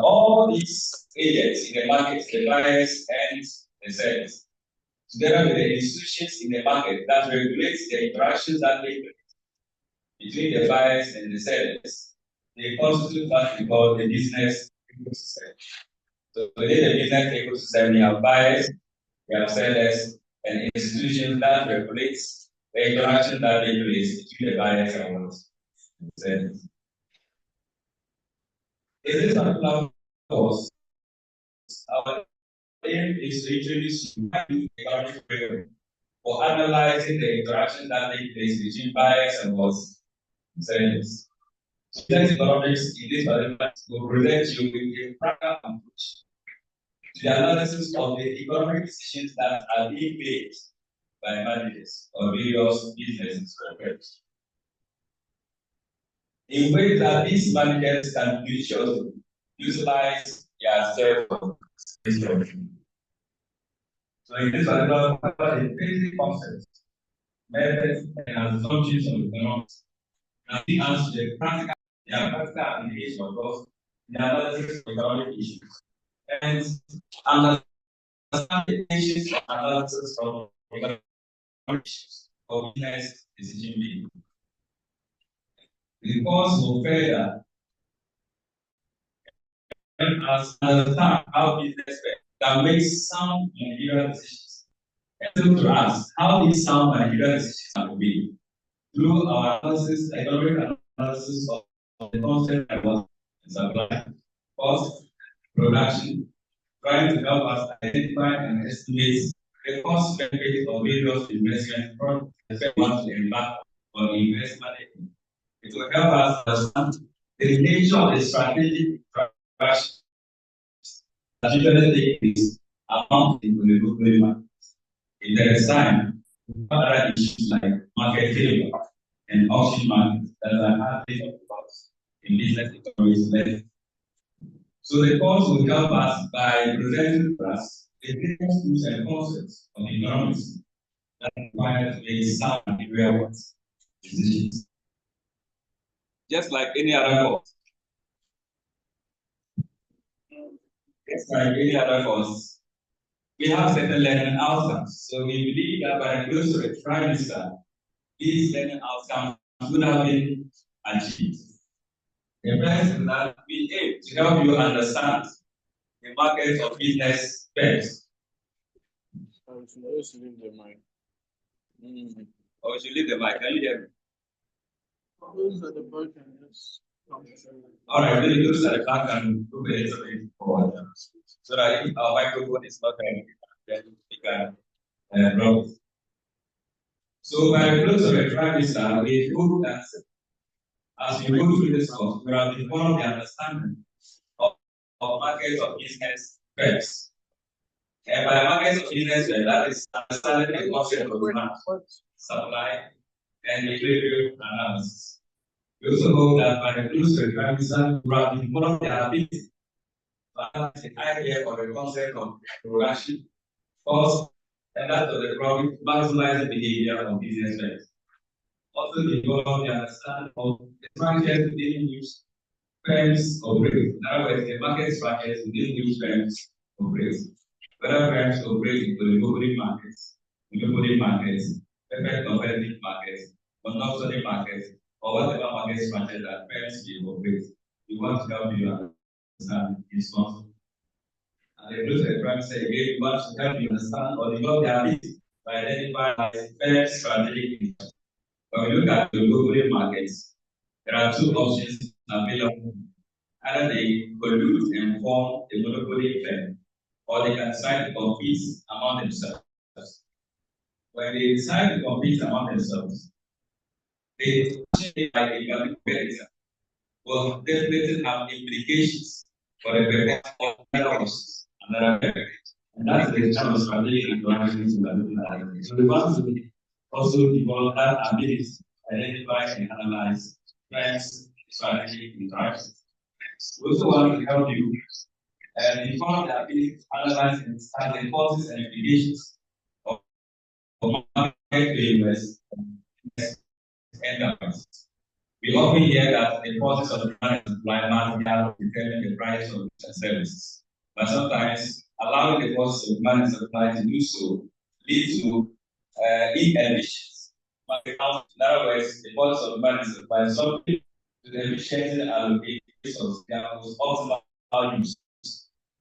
all these agents in the market, the buyers and the sellers, together with the institutions in the market that regulates the interactions that take place between the buyers and the sellers, they constitute what we call the business ecosystem. So within the business ecosystem, you have buyers, you have sellers, and institutions that regulates the interaction that take place between the buyers and the sellers. In this particular course, our aim is to introduce economic framework for analyzing the interaction that take place between buyers and sellers. Business economics in this particular will present you with a practical approach to the analysis of the economic decisions that are being made by managers or various businesses or firms, in ways that these managers can mutually utilize their self-discovery. So in this particular, the basic concepts, methods, and assumptions of economics, and we answer the practical application of those in the analysis of economic issues, and understand the issues of analysis of economic issues or business decision making. The course will further help us understand how business can make sound managerial decisions, and to us how these sound managerial decisions can be through our analysis, economic analysis of the concept of supply, cost, production, trying to help us identify and estimate the cost benefit of various investment projects that want to embark on investment. It will help us understand the nature of the strategic transaction that usually take place among the global market. In the time, other issues like market failure and auction markets that are happening in business economics. So the course will help us by presenting to us the different tools and concepts of economics that require to make sound managerial decisions. Just like any other course. Just like any other course, we have certain learning outcomes. So we believe that by the close of the trimester, these learning outcomes would have been achieved. The first is that we aim to help you understand the market of business first. Or should I leave the mic? Or should leave the mic? Can you hear me? Those are the back and just all right, really those at the back and move a little bit forward so that if our microphone is not connected, then we can drop it. So by the close of the trimester, we hope that as we go through this course, we have developed the understanding of markets of business first. And by markets of business first, that is understanding the concept of demand, supply, and equilibrium analysis. We also hope that by the close of the trimester, we have developed the ability to analyze the idea or the concept of production, cost, and that of the profit, maximizing the behavior of business first. Also develop the understanding of the structures within which firms operate. In other words, the market structures within which firms operate. Whether firms operate in oligopoly markets, perfect competitive markets, monopoly markets, or whatever market structure that firms will operate. We want to help you understand this concept. And the close of the prime say again, we want to help you understand or develop the ability to identify firms' strategic interests. When we look at the global markets, there are two options available. Either they collude and form a monopoly firm, or they can decide to compete among themselves. When they decide to compete among themselves, they like a competitor will definitely have implications for the benefit of others. And that's the kind of strategic interactions we are looking at. So we want to also develop that ability to identify and analyze trends, strategic interactions. We also want to help you develop the ability to analyze and understand the causes and implications of market failures and enterprises. We often hear that the forces of demand and supply must determine the price of goods and services. But sometimes allowing the forces of demand and supply to do so leads to inefficiency. In other words, the forces of demand and supply something to the efficiently allocate resources that was optimal use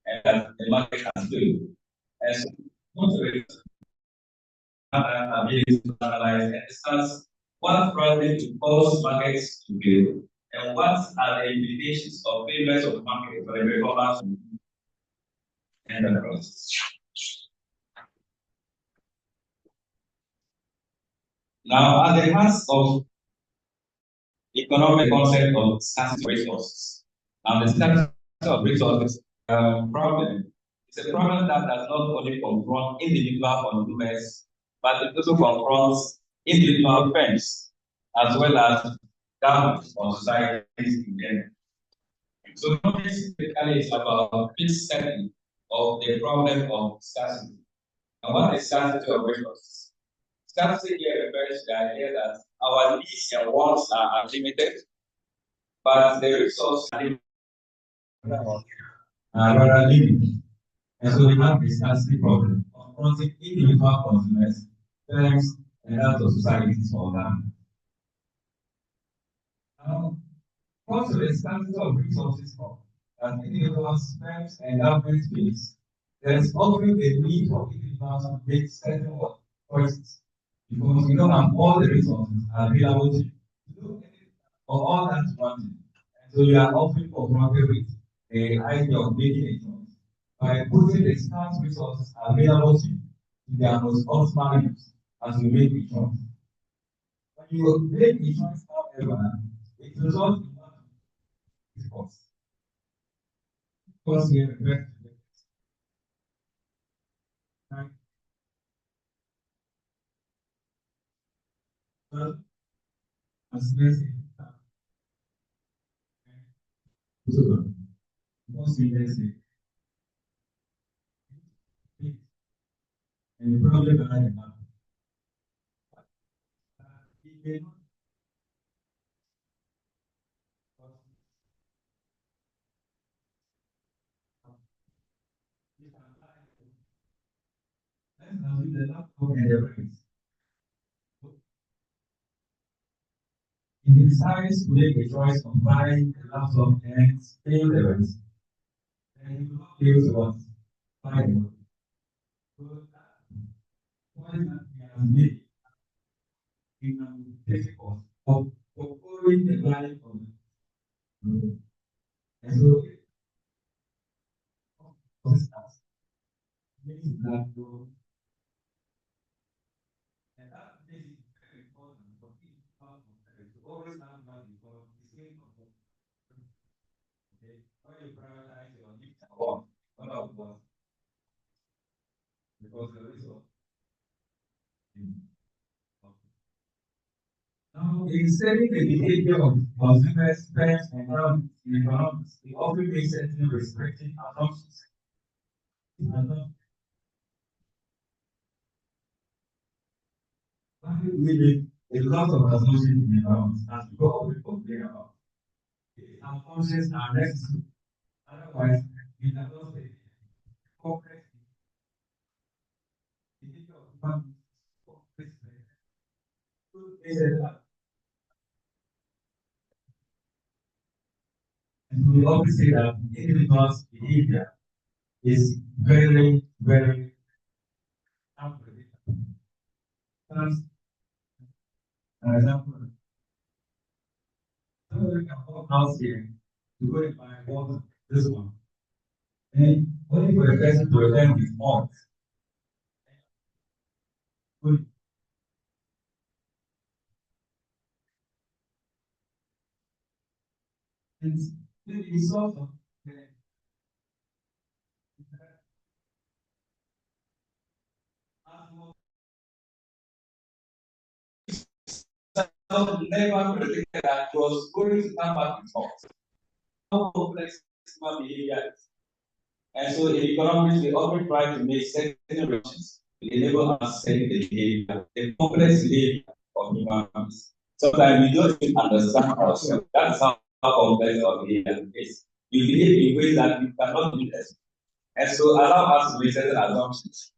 and that the market has failed. And so most of it ability to analyze and discuss what problem to cause markets to fail and what are the implications of failures of market for the performance and the process. Now, at the heart of economic concept of scarcity of resources. Now, the scarcity of resources problem is a problem that does not only confront individual consumers, but it also confronts individual firms as well as governments or societies in general. So, basically, it's about this setting of the problem of scarcity. And what is scarcity of resources? Scarcity here refers to the idea that our needs and wants are unlimited, but the resources are rather limited. And so we have this scarcity problem confronting individual consumers, firms, and other societies for them. Also, the scarcity of resources that individuals, firms, and governments face, there is often the need for individuals to make certain choices because you don't have all the resources available to do for all that you want. And so you are often confronted with the idea of making a choice by putting the scarce resources available to you to their most optimal use as you make a choice. When you make a choice, however, it results in what is cost. Cost here refers to the right. Well, as basic so most basic and the problem that I have it may not let's assume the laptop and the race. If you decide to make a choice of buying a laptop and paying the rest, then you will not be able to what? Buy the one. So that point that we have made in a difficult of following the life of the and so sisters makes that go and that makes it very important for each part of the to always have money for the sake of the okay when you prioritize your needs and wants what of what because the result now in studying the behavior of consumers, firms, and governments in economics, we often make certain restricting assumptions. Why do we make a lot of assumptions in economics as we go over complain about? Assumptions are necessary. Otherwise, we cannot say corporate behavior of human corporate and we always say that individual's behavior is very, very unpredictable. First, an example, somebody can walk out here to go and buy water, this one, and only for the person to return with fault. Good. And the result of the never predicted that it was going to come back with fault. How complex human behavior is. And so in economics, we often try to make certain relations to enable us to study the behavior, the complex behavior of human beings. Sometimes we don't even understand ourselves. That's how complex our behavior is. We behave in ways that we cannot do this. And so allow us to make certain assumptions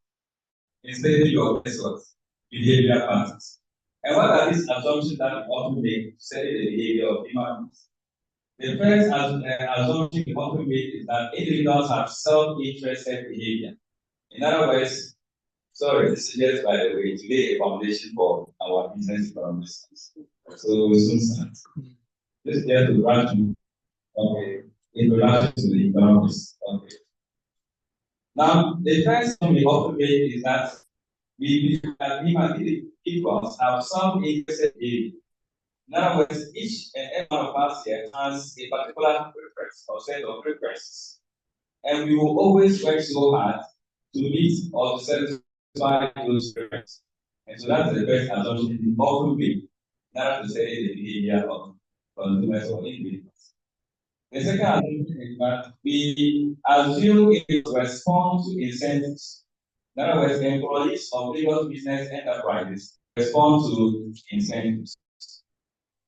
instead of behavior patterns. And what are these assumptions that we often make to study the behavior of human beings? The first assumption we often make is that individuals have self-interested behavior. In other words, sorry, this is just by the way, today a foundation for our business economics. So we soon start. This is just to run through, okay, in relation to the economics. Okay. Now, the first thing we often make is that we believe that human individuals have some interested behavior. In other words, each and every one of us here has a particular preference or set of preferences. And we will always work so hard to meet or to satisfy those preferences. And so that's the first assumption we often make in order to study the behavior of consumers or individuals. The second assumption is that we assume it will respond to incentives. In other words, employees of various business enterprises respond to incentives.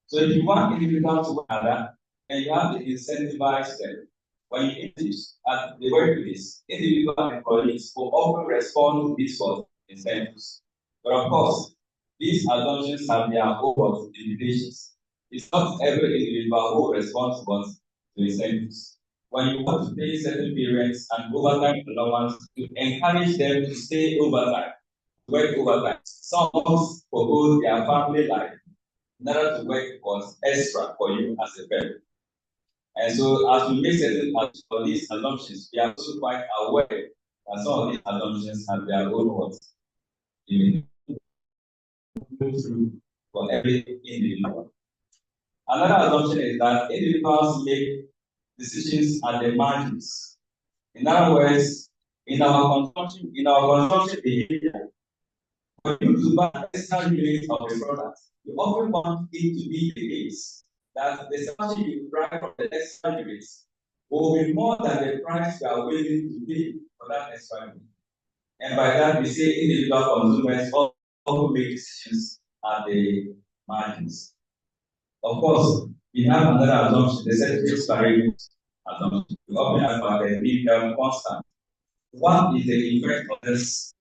So if you want individuals to work harder, and you have to incentivize them, when you introduce at the workplace, individual employees will often respond to these sort of incentives. But of course, these assumptions have their own limitations. It's not every individual who responds to incentives. When you want to pay certain parents and overtime allowance to encourage them to stay overtime, work overtime, some propose their family life in order to work was extra for you as a parent. And so as we make certain of these assumptions, we are also quite aware that some of these assumptions have their own words. For every individual. Another assumption is that individuals make decisions at the margins. In other words, in our consumption behavior, for you to buy extra units of the product, you often want it to be the case that the salary you buy from the extra units will be more than the price you are willing to pay for that extra unit. And by that, we say individual consumers often make decisions at the margins. Of course, we have another assumption, the secondary assumption. We often have about the medium constant. What is the effect of this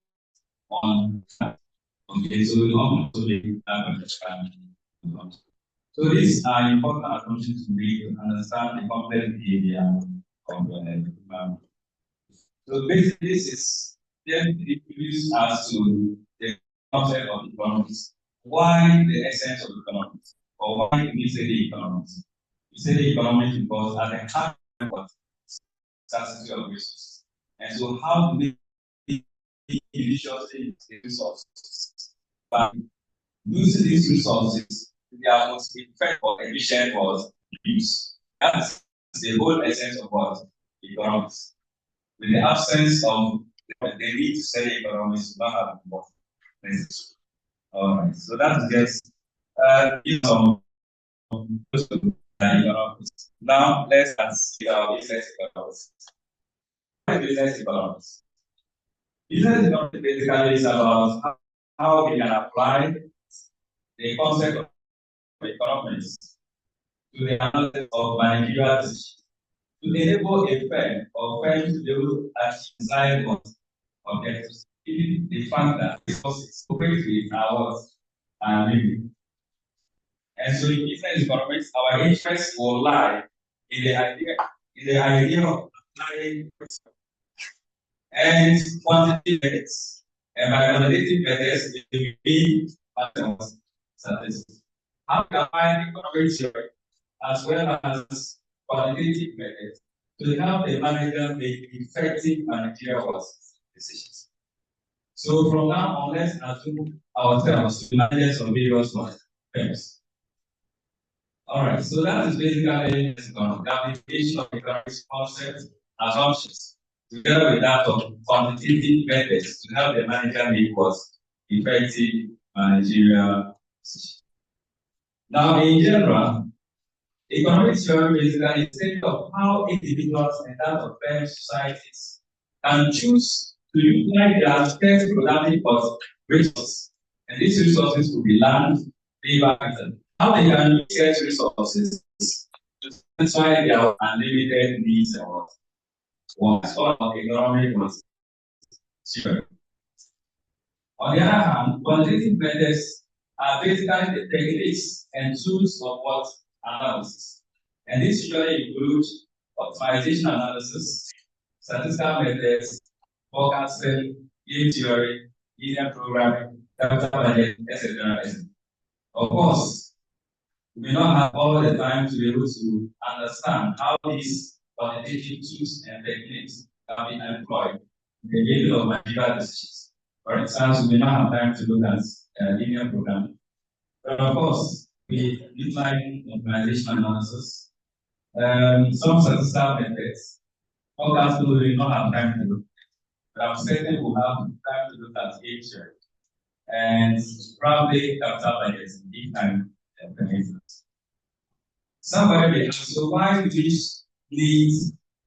on that? Okay, so we often make that understanding. So these are important assumptions to make to understand the complex behavior of the environment. So basically, this is then introduce us to the concept of economics. Why the essence of economics? Or why we study economics? We study economics because at the heart of scarcity of resources. And so how do we individuals take resources? By using these resources, their most effective or efficient was use. That's the whole essence of what economics. With the absence of the need to study economics, we don't have more necessary. All right, so that's just some economics. Now let's see our business economics. What is business economics? Business economics basically is about how we can apply the concept of economics to the analysis of managerial decisions to enable a firm or firms to be able to achieve desired objectives, given the fact that resources operate with ours and living. And so in business economics, our interest will lie in the idea of applying and quantitative methods. And by quantitative methods, we mean statistics. How we apply economic theory as well as quantitative methods to help the manager make effective managerial decisions. So from now on, let's assume ourselves to managers of various firms. All right, so that is basically the application of economics concepts, assumptions, together with that of quantitative methods to help the manager make what effective managerial decisions. Now, in general, economic theory basically is a study of how individuals and that of firms, societies can choose to utilize their scarce productive resources. And these resources could be land, labor, How they can use scarce resources to satisfy their unlimited needs and wants or economic wants. On the other hand, quantitative methods are basically the techniques and tools of what analysis. And this usually includes optimization analysis, statistical methods, forecasting, game theory, linear programming, capital budget, etc. Of course, we may not have all the time to be able to understand how these quantitative tools and techniques can be employed in the making of managerial decisions. For instance, we may not have time to look at linear programming. But of course, we utilize optimization analysis, some statistical methods. Forecasting we will not have time to look at. But I'm certain we'll have time to look at each and probably capital budgets if time permits. Somebody may ask, so why do we need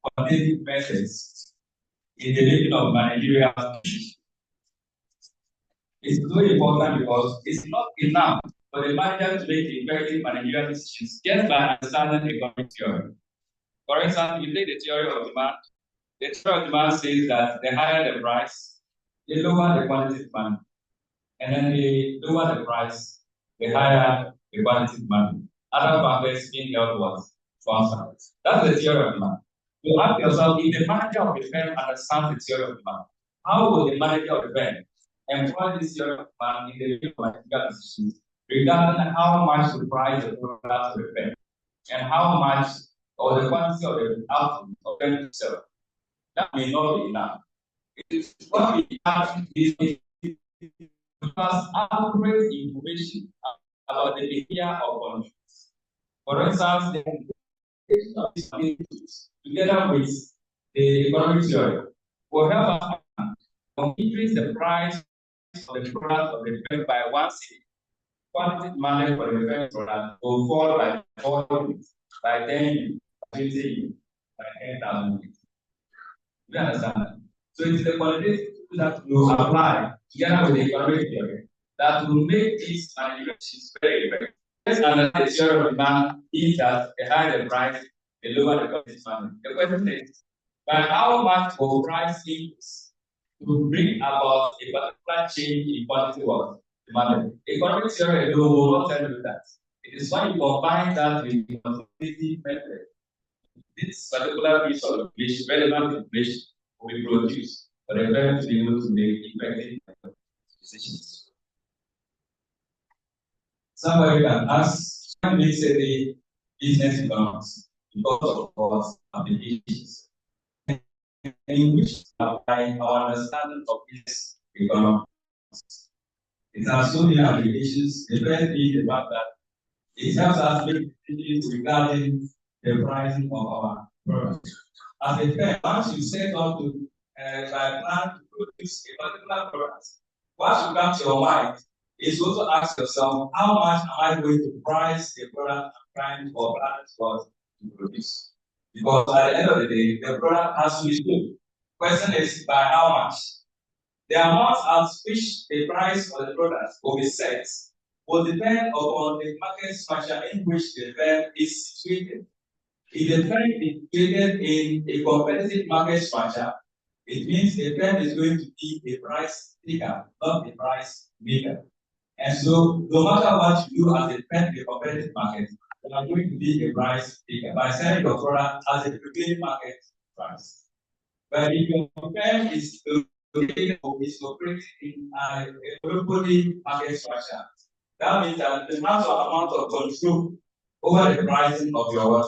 quantitative methods in the making of managerial decisions? It's very important because it's not enough for the manager to make effective managerial decisions just by understanding economic theory. For example, you take the theory of demand. The theory of demand says that the higher the price, the lower the quantity demand. And then the lower the price, the higher the quantity demand. Other factors being held what? That's the theory of demand. You ask yourself, if the manager of the firm understands the theory of demand, how will the manager of the firm employ this theory of demand in the making of managerial decisions regarding how much to price the product of the firm and how much or the quantity of the output of them itself? That may not be enough. It is what we have is because accurate information about the behavior of countries. For instance, the implementation of these inputs together with the economic theory will help us increase the price of the product of the firm by 1 cedi. Quantity demanded for the firm product will fall by 4 units, by 10 units, by 20 units, by 10,000 units. You understand? So it is the qualitative that will apply together with the economic theory that will make these manipulations very effective. Let's understand the theory of demand is that the higher the price, the lower the quantity demand. The question is, by how much will price increase to bring about a particular change in quantity of demand? Economic theory will not tell you that. It is when you combine that with the quantitative method, this particular piece of information, relevant information, will be produced for the firm to be able to make effective decisions. Somebody can ask, can we say the business economics because of cost applications? In which apply our understanding of business economics. It has so many applications. The first being the fact that it helps us make decisions regarding the pricing of our products. As a firm, once you set up to plan to produce a particular product, what should come to your mind is also ask yourself, how much am I going to price the product I'm trying or plan to produce? Because at the end of the day, the product has to be sold. Question is by how much? The amount at which the price of the product will be set will depend upon the market structure in which the firm is situated. If the firm is situated in a competitive market structure, it means the firm is going to be a price taker, not a price maker. And so, no matter what you do as a firm in a competitive market, you are going to be a price taker by selling your product as a prevailing market price. But if your firm is located or is operating in a monopoly market structure, that means that the amount of control over the pricing of your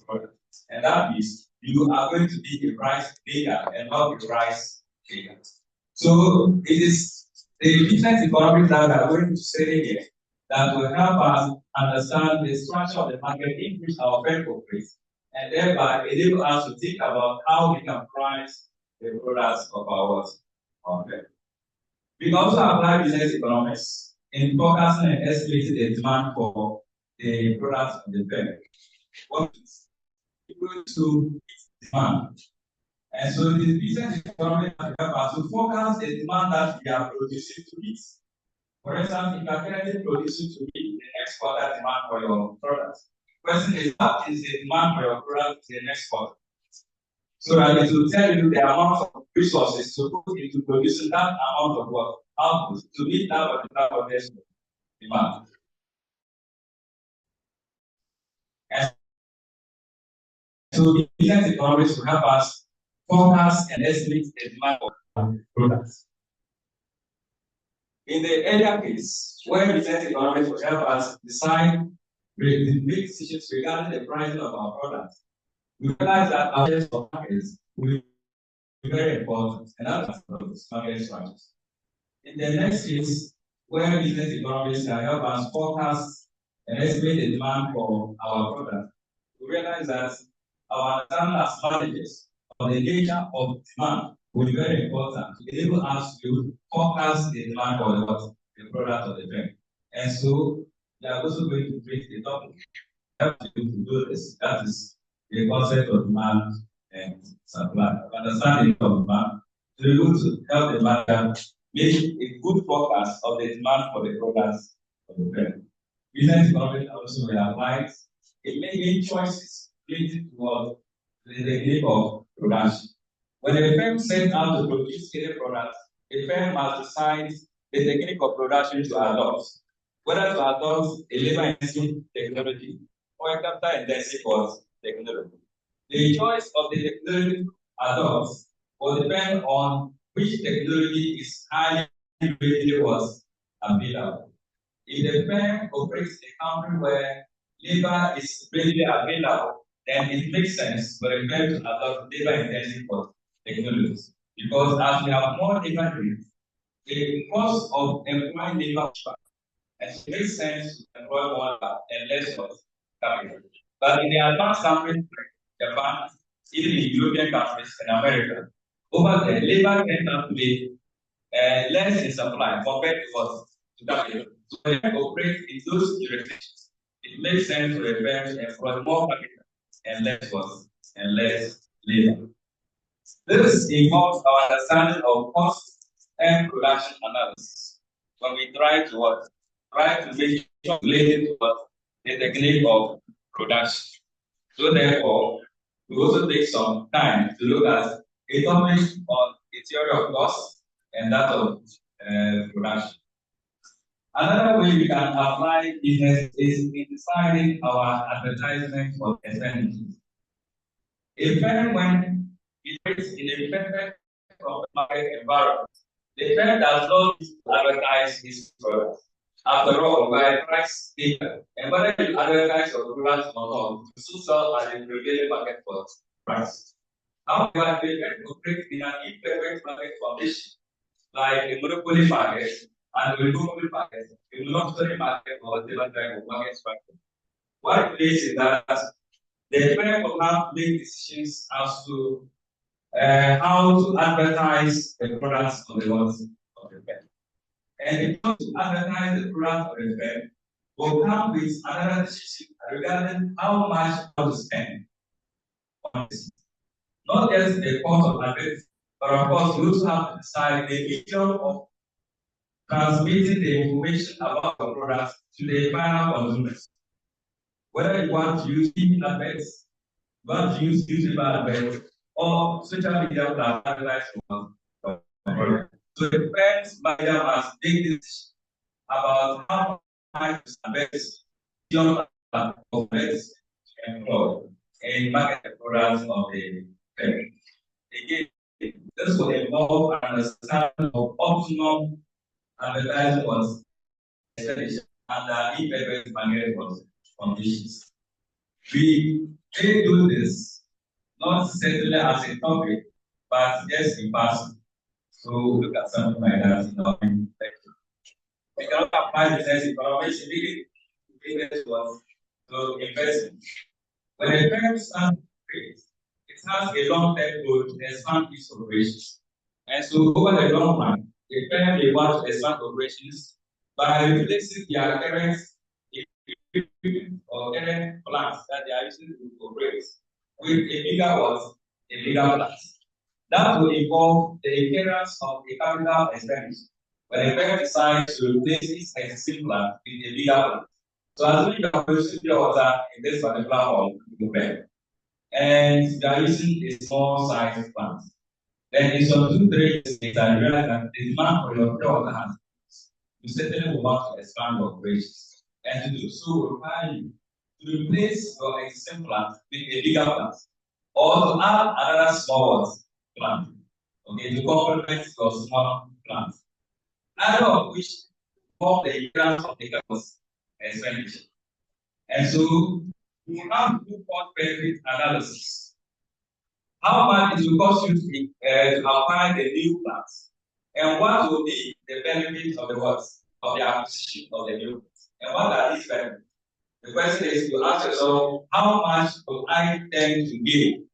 product. And that means you are going to be a price maker and not a price taker. So it is the business economics that we are going to study here that will help us understand the structure of the market in which our firm operates, and thereby enable us to think about how we can price the products of our firm. We can also apply business economics in forecasting and estimating the demand for the products of the firm. What is equal to demand? And so the business economics help us to forecast the demand that we are producing to meet. For instance, if you are currently producing to meet the next quarter demand for your products, question is what is the demand for your product in the next quarter? So that it will tell you the amount of resources to put into producing that amount of work output to meet that particular potential demand. And so business economics will help us forecast and estimate the demand of products. In the earlier case, where business economics will help us decide make decisions regarding the pricing of our products, we realize that our markets will be very important, and that's market strategies. In the next case, where business economics can help us forecast and estimate the demand for our product, we realize that our understanding as managers of the nature of demand will be very important to enable us to forecast the demand for the product of the firm. And so, we are also going to create a topic help you to do this. That is the concept of demand and supply. Understanding of demand to be able to help the market make a good forecast of the demand for the products of the firm. Business economics also will apply in making choices related to the technique of production. When a firm sets out to produce any product, a firm must decide the technique of production to adopt, whether to adopt a labor-intensive technology or a capital-intensive technology. The choice of the technology adopted will depend on which technology is highly readily available. If the firm operates a country where labor is readily available, then it makes sense for the firm to adopt labor-intensive technologies. Because as we have more labor needs, the cost of employing labor and it makes sense to employ more and less of capital. But in the advanced countries like Japan, even in European countries and America, over there, labor tends to be less in supply compared to capital. So if you operate in those jurisdictions, it makes sense for the firm to employ more capital and less labor. This involves our understanding of cost and production analysis. When we try to make sure related to the technique of production. So therefore, we also take some time to look at a topic on the theory of cost and that of production. Another way we can apply business is in deciding our advertisement of expenditures. A firm, when it is in a perfect market environment, the firm does not advertise its products. After all, by price data, and whether you advertise your products or not, you still sell at the prevailing market price. However, they can operate in an imperfect market condition, like a monopoly market and a monopoly market, a monopoly market or different type of market structure. What it means is that the firm will have to make decisions as to how to advertise the products of the firm. And if you want to advertise the product of the firm, will come with another decision regarding how much to spend on this. Not just the cost of advertising, but of course, you also have to decide the nature of transmitting the information about the product to the final consumers. Whether you want to use TV adverts, you want to use YouTube adverts, or social media to advertise on the product. So the firm's manager must make decisions about how much to invest beyond of less employed in market products of the firm. Again, this will involve understanding of optimum advertising was established under imperfect market conditions. We may do this not certainly as a topic, but just in passing. So look at something like that in our lecture. We cannot apply business economics immediately to business to investment. When a firm stands it has a long-term goal to expand its operations. And so over the long run, the firm may want to expand operations by replacing their current equipment or current plants that they are using to operate with a bigger plant. That will involve the incurrence of a capital expenditure. when the parent decides to replace its existing plant with a bigger plant. So assuming you are producing pure water in this particular hall, and you are using a small size plant, then in some 2-3 years later, you realize that the demand for your pure water has increased. You certainly will want to expand your operations, and to do so will require you to replace your existing plant with a bigger plant, or to add another small plant, okay, to complement your small plant. Either of which form the grant of the campus expenditure. And so we have to do cost benefit analysis. How much it will cost you to acquire the new plants, and what will be the benefit of the what? Of the acquisition of the new plants, and what are these benefits? The question is to ask yourself, how much will I tend to gain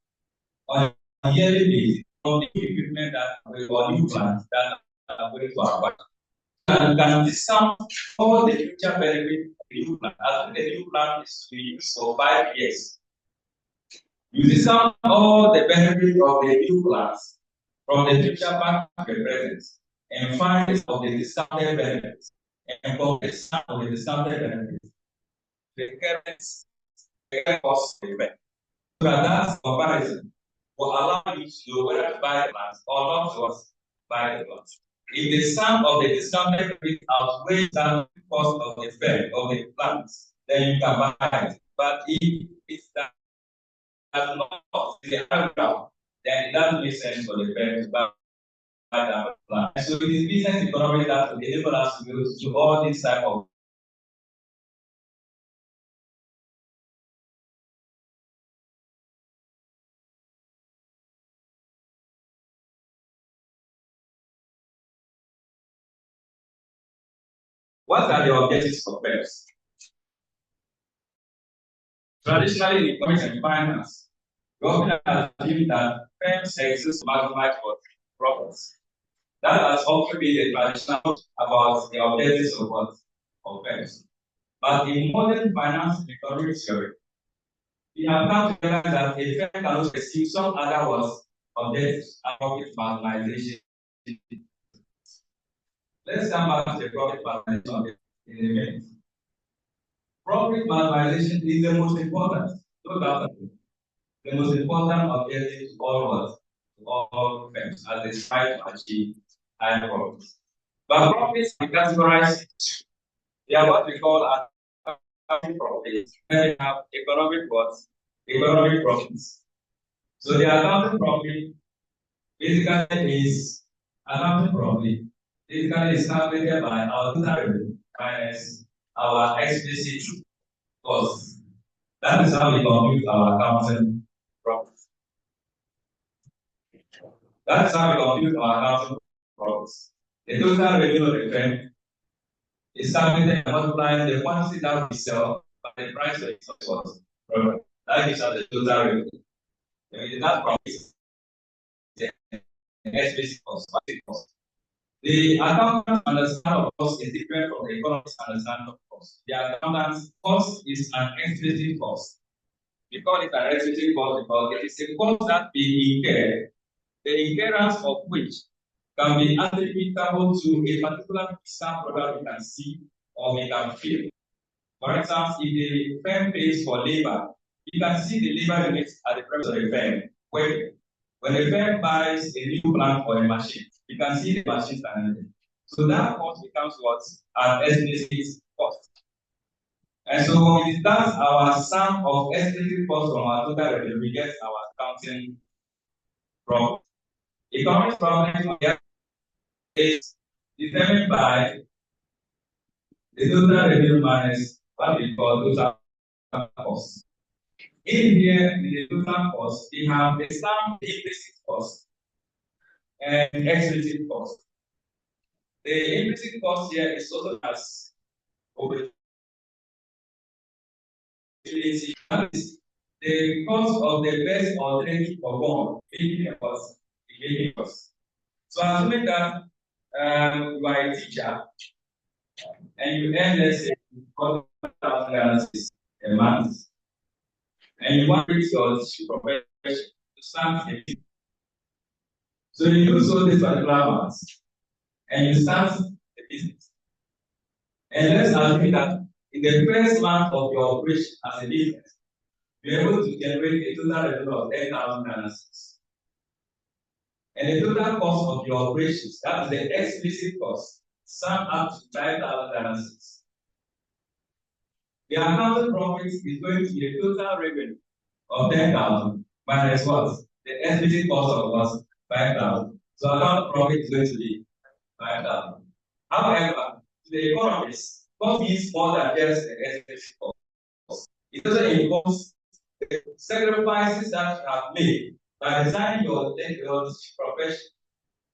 on a yearly basis from the equipment that will new plants that are going to acquire? And can discount all the future benefits of the new plant. As the new plant is to be used for 5 years, you discount all the benefits of the new plants from the future back to the present, and find of the discounted benefits, and from the sum of the discounted benefits, the current cost of the event. So that comparison will allow you to know whether to buy the plants or not to buy the plants. If the sum of the discounted rate outweighs the cost of the fare of the plants, then you can buy it. But if it does not, then it doesn't make sense for the fare to buy that plant. So it is business economy that will enable us to go to all these type of What are the objectives of firms? Traditionally, in economics and finance, government has assumed that firms exist to maximize profits. That has often been the traditional about the objectives of firms. But in modern finance and economic theory, we have come to realize that a firm can also pursue some other objectives and profit maximization. Let's come back to the profit maximization in a minute. Profit maximization is the most important, no doubt. The most important objective to all firms as they strive to achieve high profits. But profits are categorized. They are what we call accounting profits. They have economic profits. So the accounting profit basically is calculated by our total revenue minus our explicit costs. That is how we compute our accounting profits. That's how we compute our accounting profits. The total revenue of the firm is calculated and multiplied the quantity that we sell by the price of the product. That gives us the total revenue. That profit the explicit cost. The accountant's understanding of cost is different from the economist's understanding of cost. The accountant's cost is an explicit cost. We call it an explicit cost because it is a cost that we incur, the incurrence of which can be attributable to a particular piece of product we can see or we can feel. For instance, if the firm pays for labor, you can see the labor units at the premise of the firm. When the firm buys a new plant or a machine, you can see the machines and everything. So that cost becomes what? An explicit cost. And so when we deduct our sum of explicit costs from our total revenue, we get our accounting profit. Economic profit is determined by the total revenue minus what we call total cost. In here, in the total cost, we have the sum implicit cost and explicit cost. The implicit cost here is also as the cost of the best alternative for one, making cost. So assuming that you are a teacher and you earn, let's say, 4,000 a month, and you want to reach your profession to start a team. So you use all these particular ones, and you start business. And let's assume that in the first month of your operation as a business, you're able to generate a total revenue of 10,000 cedis. And the total cost of your operations, that is the explicit cost, sum up to 5,000 cedis. The accounting profit is going to be a total revenue of 10,000 minus what? The explicit cost of what? 5,000. So accounting profit is going to be 5,000. However, to the economists, what means more than just the explicit cost? It also involves the sacrifices that you have made by designing your profession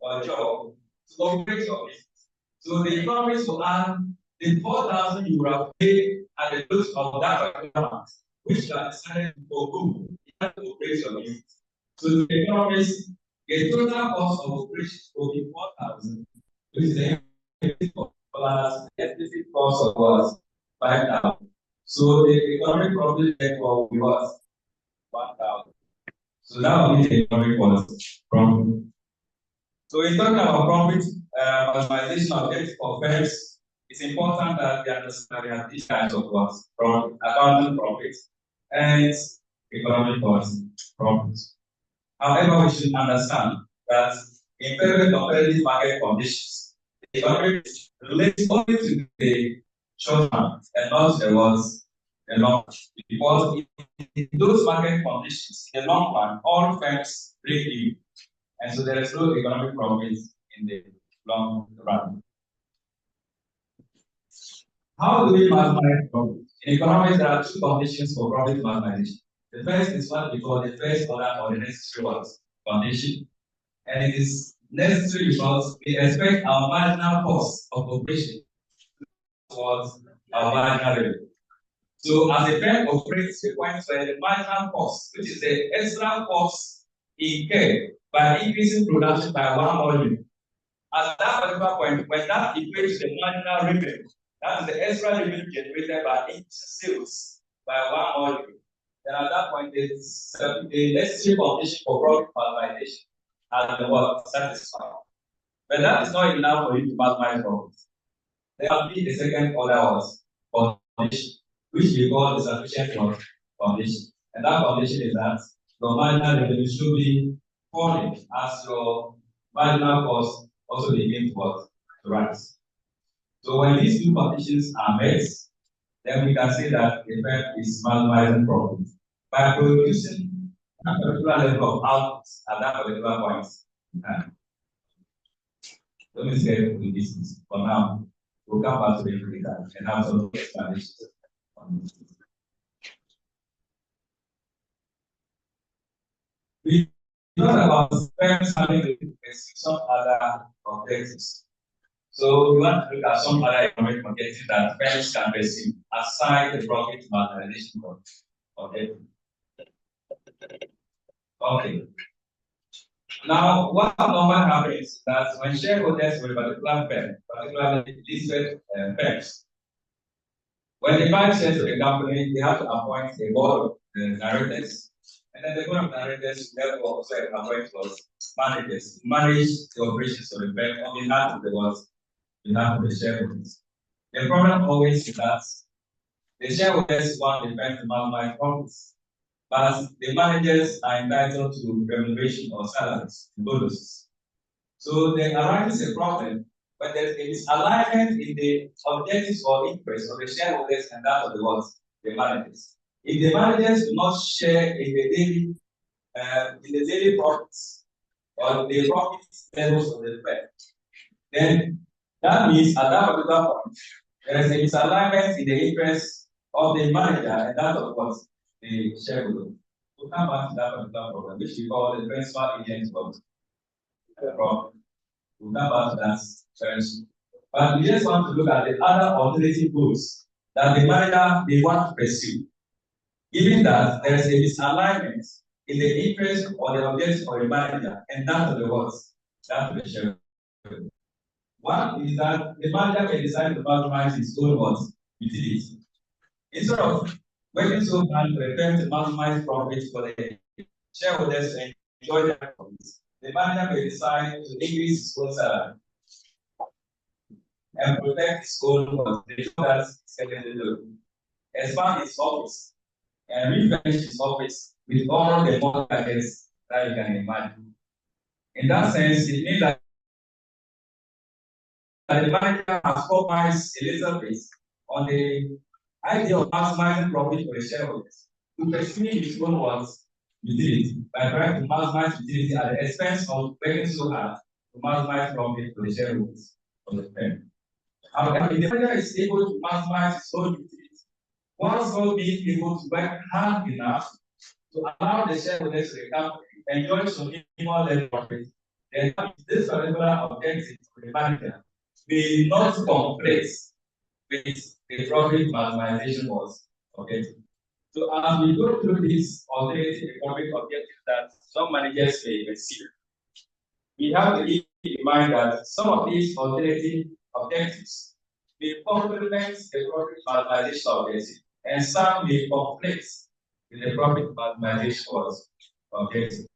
or job to operate your business. So the economists will earn the 4,000 you would have paid at the close of that particular month, which you have decided to forgo in order to operate your business. So the economists, the total cost of operation will be 4,000, which is the plus the explicit cost of what? 5,000. So the economic profit therefore will be what? 1,000. So that will be the economic cost from. So in talking about profit maximization objective for firms, it's important that we understand there are these kinds of costs from accounting profit and economic cost profits. However, we should understand that in very competitive market conditions, the economic relates only to the short term and not the long term. Because in those market conditions, in the long run, all firms break even. And so there is no economic profit in the long run. How do we maximize profit? In economics, there are two conditions for profit maximization. The first is what we call the first order or the necessary condition. And it is necessary because we expect our marginal cost of operation towards our marginal revenue. So as a firm operates the point where the marginal cost, which is the extra cost incurred by increasing production by 1 volume. At that particular point, when that equates to the marginal revenue, that is the extra revenue generated by increasing sales by 1 volume. Then at that point, the necessary condition for profit maximization has been what? Satisfied. But that is not enough for you to maximize profit. There will be a second order condition, which we call the sufficient condition. And that condition is that your marginal revenue should be falling as your marginal cost also begin to rise. So when these two conditions are met, then we can say that the firm is maximizing profit by producing a particular level of output at that particular point. Let me say the business for now. We'll come back to it later and have some explanations on this. We talked about firms having some other objectives. So we want to look at some other economic objectives that firms can pursue aside the profit maximization objective. Okay. Now, what normally happens is that when shareholders of a particular firm, particularly listed firms, when they buy shares of the company, they have to appoint a board of directors. And then the board of directors therefore also appoint managers to manage the operations of the firm on behalf of the shareholders. The problem always is that the shareholders want the firm to maximize profits, but the managers are entitled to remuneration or salaries, bonuses. So there arises a problem when there is misalignment in the objectives or interests of the shareholders and that of the managers. If the managers do not share in the daily profits or the profit levels of the firm, then that means at that particular point, there is a misalignment in the interests of the manager and that of the shareholder. We'll come back to that particular problem, which we call the transfer agent problem. We'll come back to that first. But we just want to look at the other alternative goals that the manager they want to pursue. Given that there is a misalignment in the interest or the objective of the manager and that of that of the shareholder. One is that the manager may decide to maximize his own utility. Instead of working so hard to attempt to maximize profits for the shareholders and enjoy their profits, the manager may decide to increase his own salary. and protect its own organization that's secondary level. Expand its office and refurnish its office with all the modern gadgets that you can imagine. In that sense, it means that the manager has compromised a little bit on the idea of maximizing profit for the shareholders to pursue his own wants utility by trying to maximize utility at the expense of working so hard to maximize profit for the shareholders of the firm. However, if the manager is able to maximize his own utility, once not being able to work hard enough to allow the shareholders of the company enjoy some minimal level of profit, then this particular objective for the manager may not conflict with the profit maximization was objective. So as we go through these alternative economic objectives that some managers may pursue, we have to keep in mind that some of these alternative objectives may complement the profit maximization objective, and some may conflict with the profit maximization objective.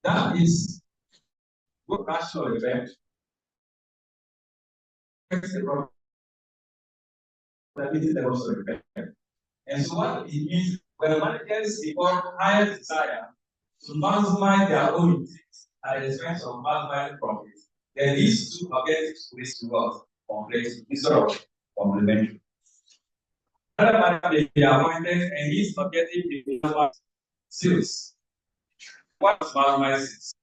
That is what rational event. And so what it means when managers report higher desire to maximize their own utility at the expense of maximizing profits, then these two objectives will conflict instead of complementary. Another matter may be avoided, and these objectives may be sales. What is maximizing sales?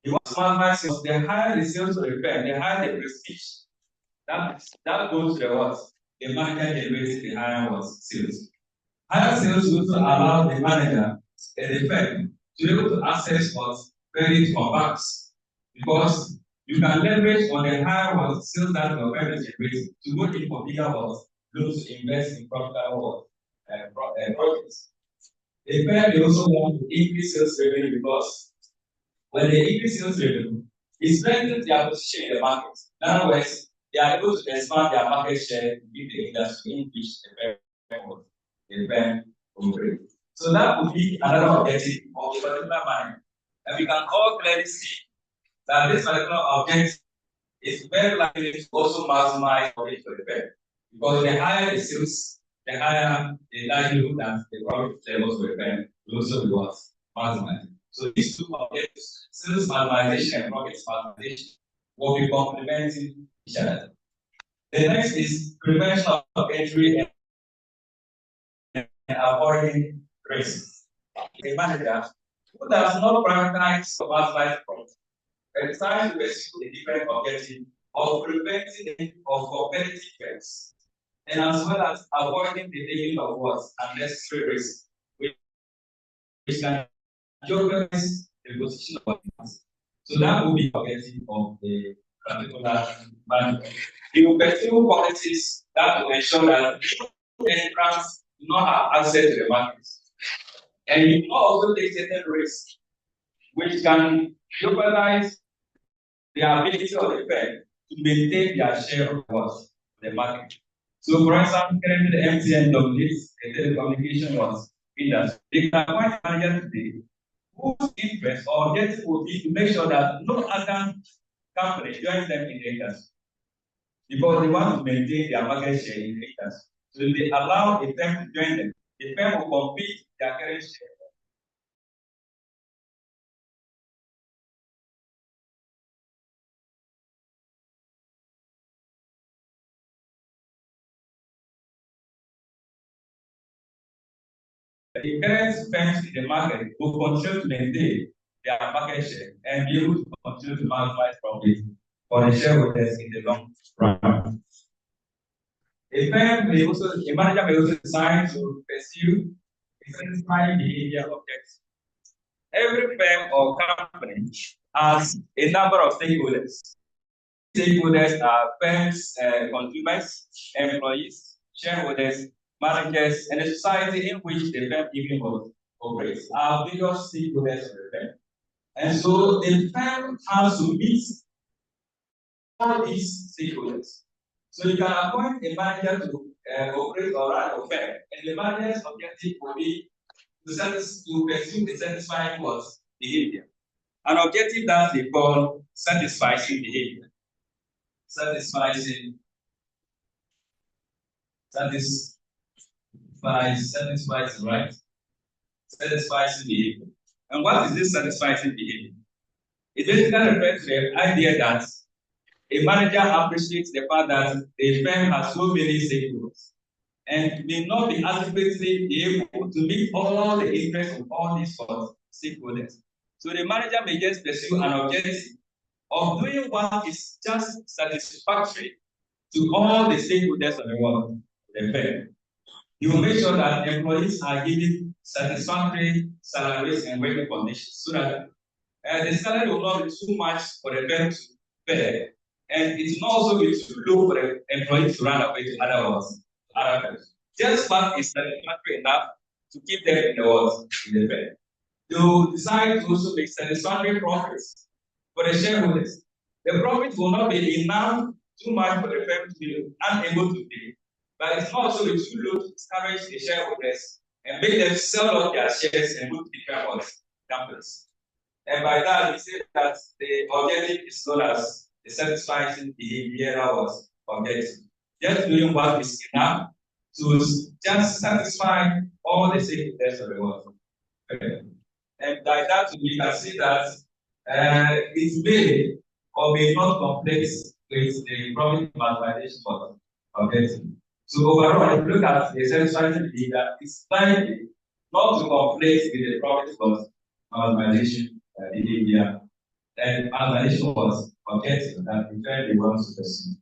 You want to maximize sales, the higher the sales to the firm, the higher the prestige. That goes to the what? The manager generates the higher what? Sales. Higher sales will also allow the manager and the firm to be able to access what? Credit from banks. Because you can leverage on the higher what? Sales that your firm is generating to go in for bigger what? Loans to invest in profitable projects. The firm they also want to increase sales revenue because when they increase sales revenue, it strengthens their position in the market. In other words, they are able to expand their market share in the industry in which the firm operates. So that would be another objective of a particular manager. And we can all clearly see that this particular objective is very likely to also maximize profit for the firm. Because the higher the sales, the higher the likelihood that the profit levels for the firm will also be what? Maximized. So these two objectives, sales maximization and profit maximization, will be complementing each other. The next is prevention of entry and avoiding risk. A manager who does not prioritize maximize profit and decides to pursue a different objective of preventing of competitive threats, and as well as avoiding the taking of what unnecessary risk, which can jeopardize the position of the. So that will be the objective of the particular manager. He will pursue policies that will ensure that entrants do not have access to the market. And he will also take certain risks, which can jeopardize the ability of the firm to maintain their share of the market. So, for example, currently the MTN dominates the telecommunication industry. They can appoint a manager today whose interest or objective will be to make sure that no other company joins them in the industry. Because they want to maintain their market share in the industry. So if they allow a firm to join them, the firm will compete their current share. The current firms in the market will continue to maintain their market share and be able to continue to maximize profit for the shareholders in the long run. A manager may also decide to pursue a satisfying behavior objectives. Every firm or company has a number of stakeholders. Stakeholders are firms, consumers, employees, shareholders, managers, and the society in which the firm even operates are various stakeholders of the firm. And so the firm has to meet all these stakeholders. So you can appoint a manager to operate or run a firm, and the manager's objective will be to pursue the satisfying behavior. An objective that they call satisfying behavior. Satisfies, right? Satisfying behavior. And what is this satisfying behavior? It basically refers to the idea that a manager appreciates the fact that a firm has so many stakeholders and may not be adequately able to meet all the interests of all these stakeholders. So the manager may just pursue an objective of doing what is just satisfactory to all the stakeholders of the world, the firm. You will make sure that employees are given satisfactory salaries and working conditions so that the salary will not be too much for the firm to pay, and it will also be too low for the employees to run away to other firms. Just what is satisfactory enough to keep them in the firm. You decide to also make satisfactory profits for the shareholders. The profit will not be enough too much for the firm to be unable to pay, but it's also too low to discourage the shareholders and make them sell off their shares and move to different companies. And by that, we say that the objective is known as the satisfying behavioral objective. Just doing what is enough to just satisfy all the stakeholders of the world. Okay. And by that, we can see that it may or may not conflict with the profit maximization objective. So overall, if you look at the satisfying behavior, it's likely not to conflict with the profit maximization behavior, and maximization was objective that the firm wants to pursue.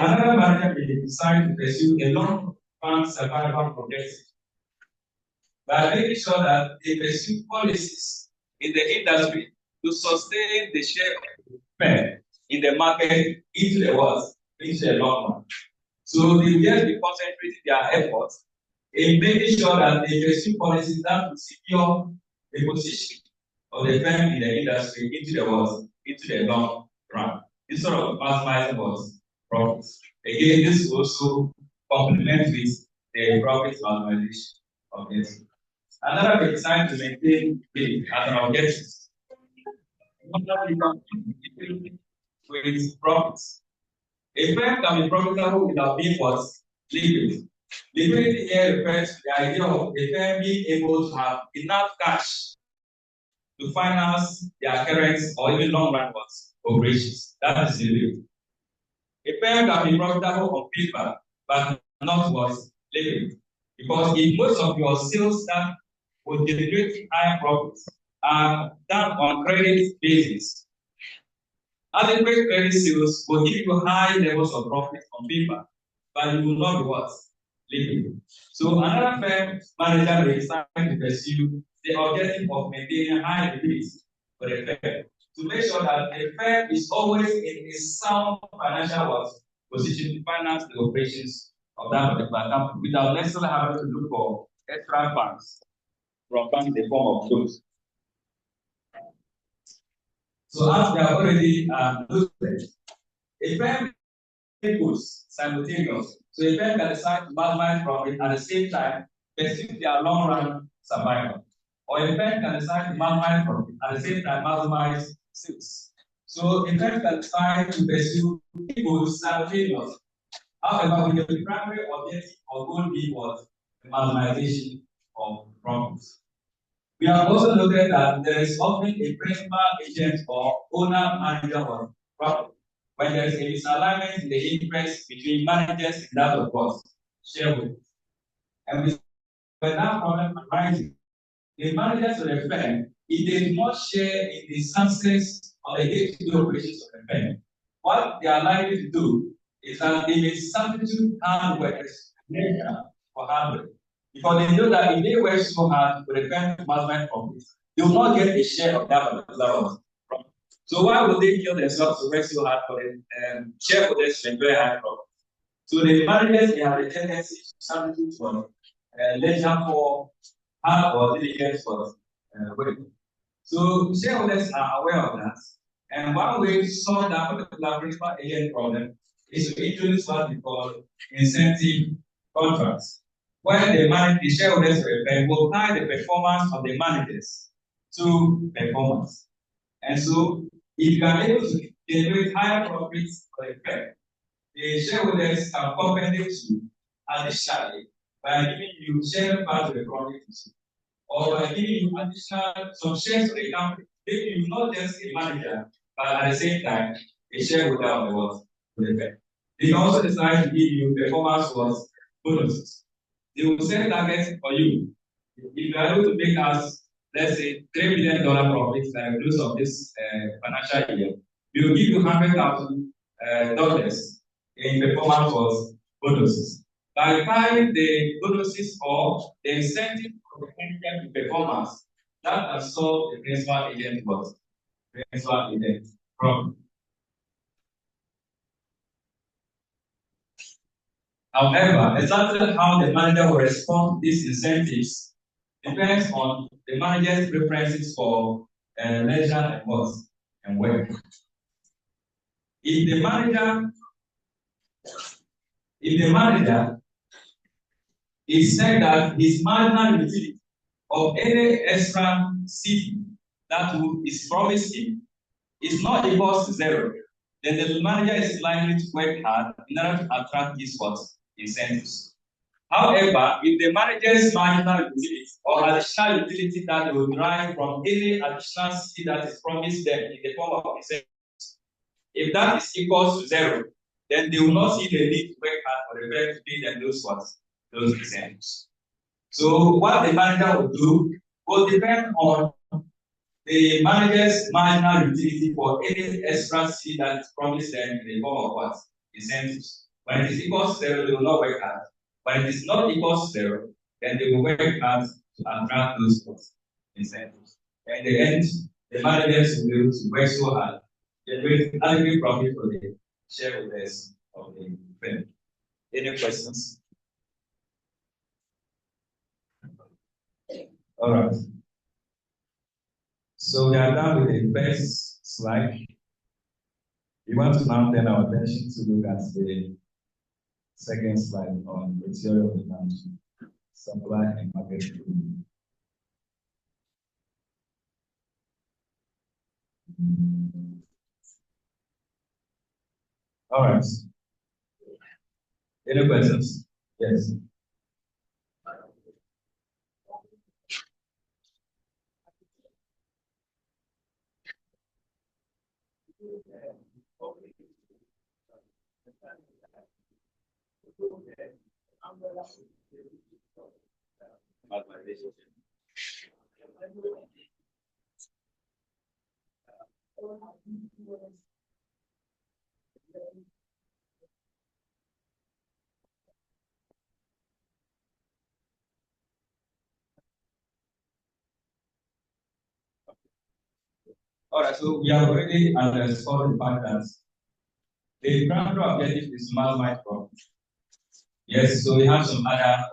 Another manager may decide to pursue a long-term survival objective by making sure that they pursue policies in the industry to sustain the share of the firm in the market into the long run. So they will just be concentrating their efforts in making sure that they pursue policies that will secure the position of the firm in the industry into the long run, instead of maximizing profits. Again, this also complements with the profit maximization objective. Another way designed to maintain as an objective with profits. A firm can be profitable without being liquid. Liquidity here refers to the idea of a firm being able to have enough cash to finance their current or even long-run operations. That is liquid. A firm can be profitable on paper, but not liquid. Because if most of your sales that will generate high profits are done on credit basis, adequate credit sales will give you high levels of profit on paper, but it will not be liquid. So another firm manager may decide to pursue the objective of maintaining high liquidity for the firm to make sure that the firm is always in a sound financial position to finance the operations of that particular company without necessarily having to look for extra funds from banks in the form of loans. So as we have already looked at, a firm goes simultaneous. So a firm can decide to maximize profit at the same time pursue their long-run survival. Or a firm can decide to maximize profit at the same time maximize sales. So a firm can decide to pursue goals simultaneously. However, with the primary objective or goal be the maximization of profits. We have also noted that there is often a principal agent or owner manager of profit when there is a misalignment in the interest between managers and that of shareholders. And when that problem arises, the managers of the firm, if they do not share in the success of the day-to-day operations of the firm, what they are likely to do is that they may substitute hard workers for hard work. Because they know that if they work so hard for the firm to maximize profits, they will not get a share of that particular profit. So why would they kill themselves to work so hard for the shareholders to enjoy high profit? So the managers they have a tendency to substitute for leisure for hard or diligence for work. So shareholders are aware of that. And one way to solve that particular principal agent problem is to introduce what we call incentive contracts, where the shareholders will tie the performance of the managers to performance. And so, if you are able to generate higher profits for the firm, the shareholders can compensate you additionally by giving you share part of the profits, or by giving you additional some shares of the company, making you not just a manager, but at the same time a shareholder of the world. They can also decide to give you performance bonuses. They will set targets for you. If you are able to make us, let's say, $3 million profits like close of this financial year, we will give you $100,000 in performance bonuses. By tying the bonuses or the incentive for the manager to performance, that has solved the principal agent problem. However, exactly how the manager will respond to these incentives depends on the manager's preferences for leisure and work. If the manager is said that his marginal utility of any extra seat that is promised him is not equal to zero, then the manager is likely to work hard in order to attract these incentives. However, if the manager's marginal utility or additional utility that they will derive from any additional seat that is promised them in the form of incentives, if that is equal to zero, then they will not see the need to work hard for the firm to pay them those incentives. So what the manager will do will depend on the manager's marginal utility for any extra seat that is promised them in the form of incentives. When it is equal to zero, they will not work hard. When it is not equal to zero, then they will work hard to attract those incentives. And in the end, the managers will be able to work so hard, generate adequate profit for the shareholders of the firm. Any questions? All right. So we are done with the first slide. We want to now turn our attention to look at the second slide on the theory of demand, supply and market. All right. Any questions? Yes. All right, so we have already underscored the fact that the primary objective is to maximize profit. Yes, so we have some other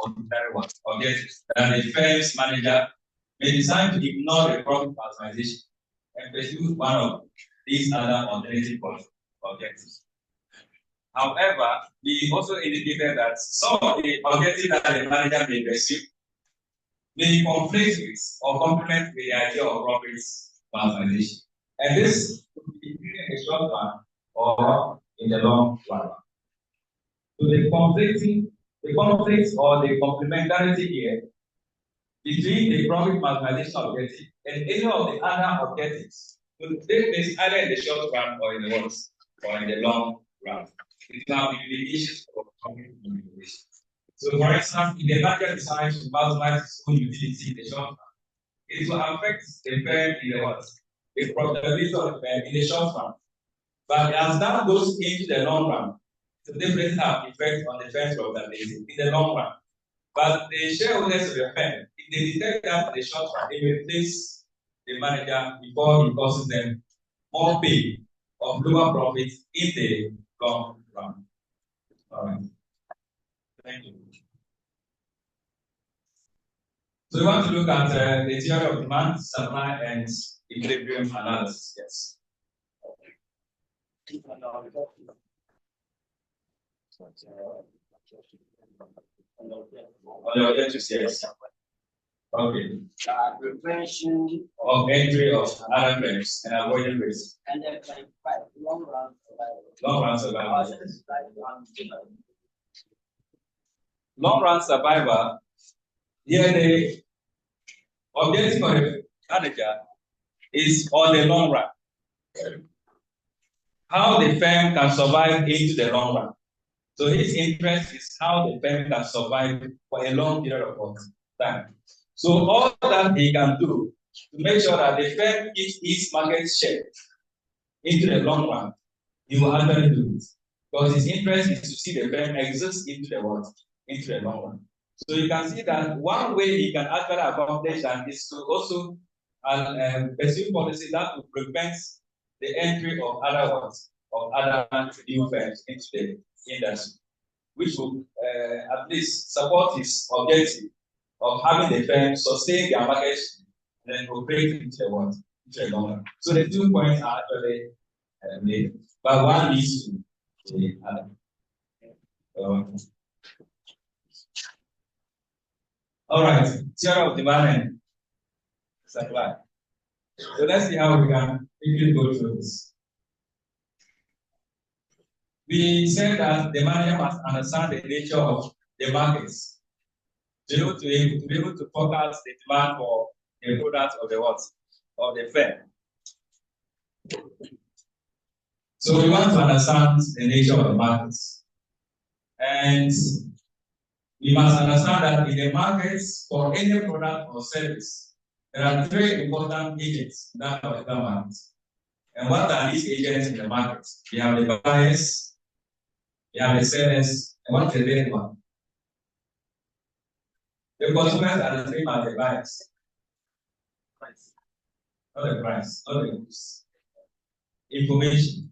objectives that the firm's manager may decide to ignore the profit maximization and pursue one of these other alternative objectives. However, we also indicated that some of the objectives that the manager may pursue may conflict with or complement with the idea of profit maximization. And this could be in the short run or in the long run. So the conflict or the complementarity here between the profit maximization objective and any of the other objectives will take place either in the short run or in the long run. It can be issues of profit maximization. So for instance, if the market decides to maximize its own utility in the short run, it will affect the firm in the profitability of the firm in the short run. But as that goes into the long run, the difference have effect on the firm's profitability in the long run. But the shareholders of the firm, if they detect that in the short run, they will replace the manager before he causes them more pay of lower profits in the long run. All right. Thank you. So we want to look at the theory of demand, supply, and equilibrium analysis. Yes. On the objectives, yes. Okay. Prevention Of entry of other firms and avoiding risk. and then like long run survival. Long run survival. Also, it's like Long run survival. Here the objective of the manager is on the long run. How the firm can survive into the long run. So his interest is how the firm can survive for a long period of time. So all that he can do to make sure that the firm keeps its market share into the long run, he will actually do it. Because his interest is to see the firm exist into the world, into the long run. So you can see that one way he can actually accomplish that is to also pursue policy that will prevent the entry of other ones, of other new firms into the industry, which will at least support his objective of having the firm sustain their market and then operate into the world, into the long run. So the 2 points are actually made, but one leads to the other. All right, theory of demand and supply. So let's see how we can quickly go through this. We said that the manager must understand the nature of the markets to be able to forecast the demand for the products of the what? Of the firm. So we want to understand the nature of the markets. And we must understand that in the markets for any product or service, there are 3 important agents in that particular market. And what are these agents in the market? We have the buyers, we have the sellers, and what's the third one? The consumers are the same as the buyers. Price. Not the price, not the goods. Information.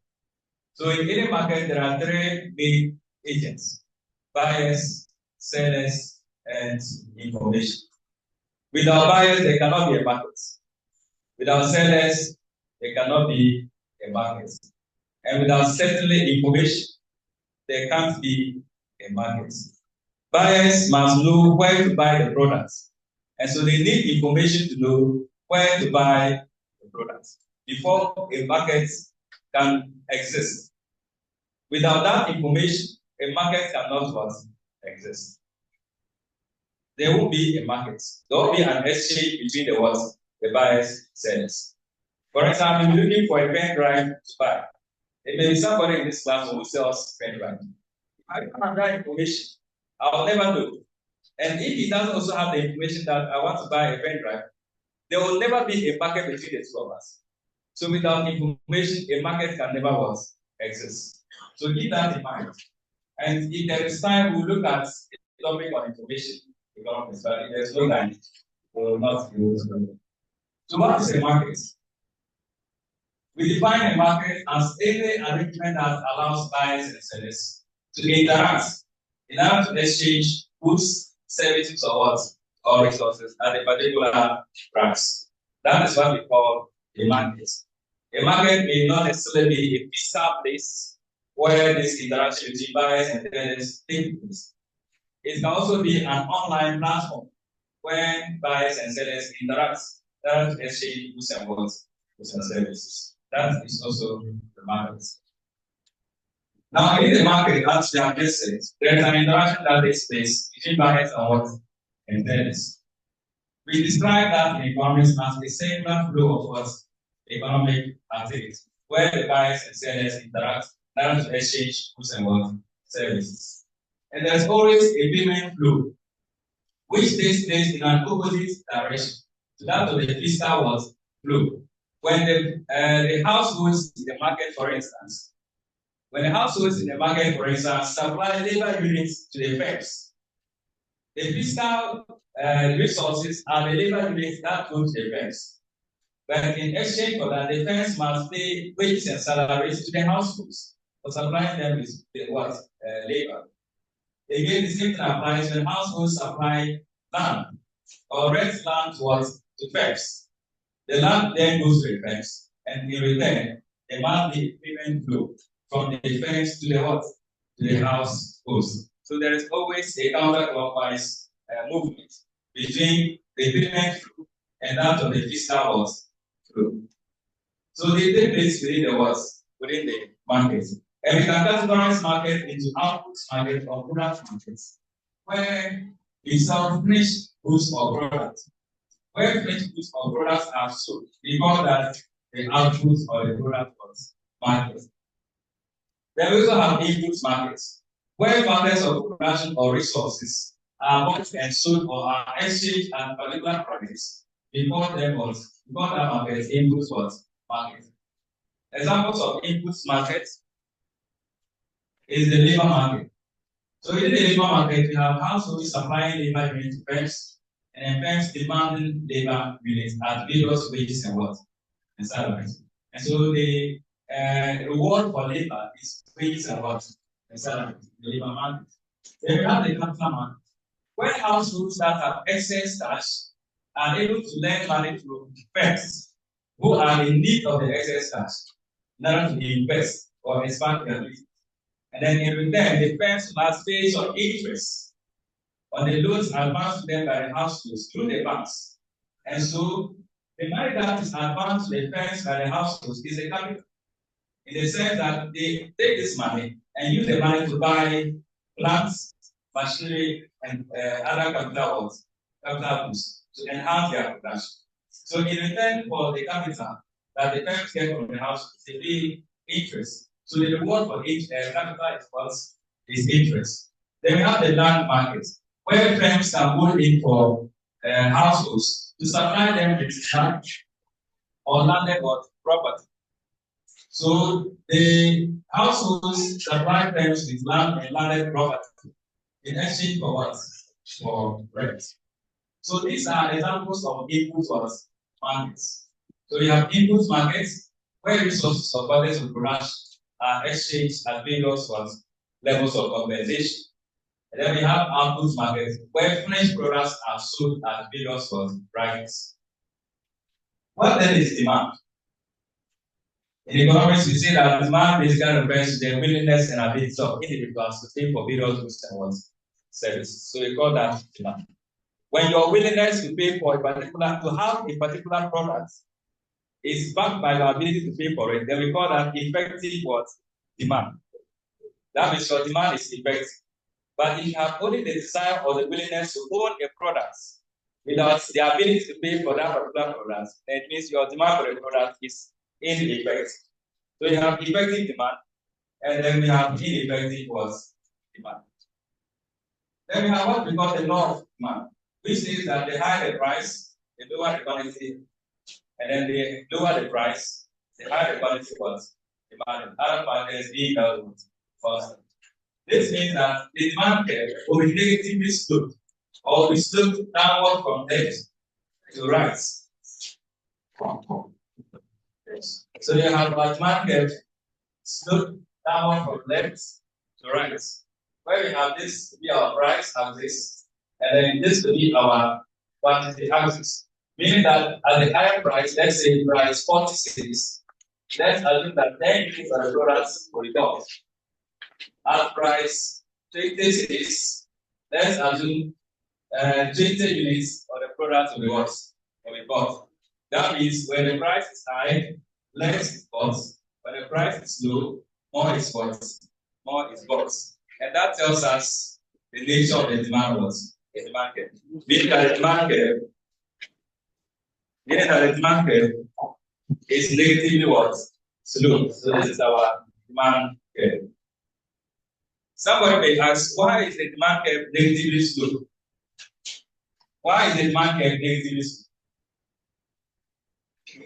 So in any market, there are 3 big agents: buyers, sellers, and information. Without buyers, there cannot be a market. Without sellers, there cannot be a market. And without certainly information, there can't be a market. Buyers must know where to buy the products. And so they need information to know where to buy the products before a market can exist. Without that information, a market cannot exist. There won't be a market. There will be an exchange between the buyers, sellers. For example, if you're looking for a pen drive to buy, there may be somebody in this class who sells pen drive. I don't have that information. I'll never know. And if he doesn't also have the information that I want to buy a pen drive, there will never be a market between the 2 of us. So without information, a market can never exist. So keep that in mind. And if there is time, we'll look at the topic on information economics, but if there's no time, we will not be able to do it. So what is a market? We define a market as any arrangement that allows buyers and sellers to interact in order to exchange goods, services, or resources at a particular price. That is what we call a market. A market may not necessarily be a physical place where this interaction between buyers and sellers take place. It can also be an online platform where buyers and sellers interact to exchange goods and services. That is also the market. Now, in the market, as we have just said, there is an interaction that takes place between buyers and sellers. We describe that in economics as a circular flow of economic activity, where the buyers and sellers interact to exchange goods and services. And there's always a payment flow, which takes place in an opposite direction to that of the physical flow. When the households in the market, for instance, supply labor units to the firms, the physical resources are the labor units that go to the firms. But in exchange for that, the firms must pay wages and salaries to the households for supplying them with labor. Again, the same thing applies when households supply land or rent land to firms. The land then goes to the firms, and in return, the monthly payment flow from the firms to the households. So there is always a counterclockwise movement between the the payment flow, and that of the fiscal flow. So they take place within the what? Within the market. And we can categorize market into output market or product markets, where we sell finished goods or products. Where finished goods or products are sold, we call that the output or the product market. Then we also have input markets, where factors of production or resources are bought and sold or are exchanged at particular prices. We call that market input market. Examples of input markets is the labor market. So in the labor market, we have households supplying labor units to firms, and firms demanding labor units at various wages and salaries. And so the reward for labor is wages and salaries, the labor market. Then we have the capital market, where households that have excess cash are able to lend money to firms who are in need of the excess cash in order to invest or expand their business. And then in return, the firms must pay some interest on the loans advanced to them by the households through the banks. And so the money that is advanced to the firms by the households is a capital, in the sense that they take this money and use the money to buy plants, machinery, and other capital goods to enhance their production. So in return for the capital that the firms get from the households, they pay interest. So the reward for each capital is interest. Then we have the land market, where firms can go in for households to supply them with land or landed property. So the households supply firms with land and landed property in exchange for what? For rent. So these are examples of input markets. So we have input markets where resources of products of production are exchanged at various levels of compensation. And then we have output markets where finished products are sold at various prices. What then is demand? In economics, we say that demand basically refers to the willingness and ability of individuals to pay for various goods and services. So we call that demand. When your willingness to pay for to have a particular product is backed by your ability to pay for it, then we call that effective demand. That means your demand is effective. But if you have only the desire or the willingness to own a product without the ability to pay for that particular product, then it means your demand for the product is ineffective. So you have effective demand, and then we have ineffective demand. Then we have what we call the law of demand, which says that the higher the price, the lower the quantity, and then the lower the price, the higher the quality demand. Other factors being held first. This means that the demand curve will be negatively sloped or will slope downward from left to right. So you have a demand curve slope downward from left to right. Where we have this to be our price axis, and then this to be our quantity axis. Meaning that at the higher price, let's say price 46, let's assume that 10 units of the products will be bought. At price 26, let's assume 20 units of the products will be bought. That means when the price is high, less is bought. When the price is low, more is bought. And that tells us the nature of the demand in the market. Meaning that the demand curve is negatively slow. So this is our demand curve. Somebody may ask, why is the demand curve negatively slow? Why is the demand curve negatively slow?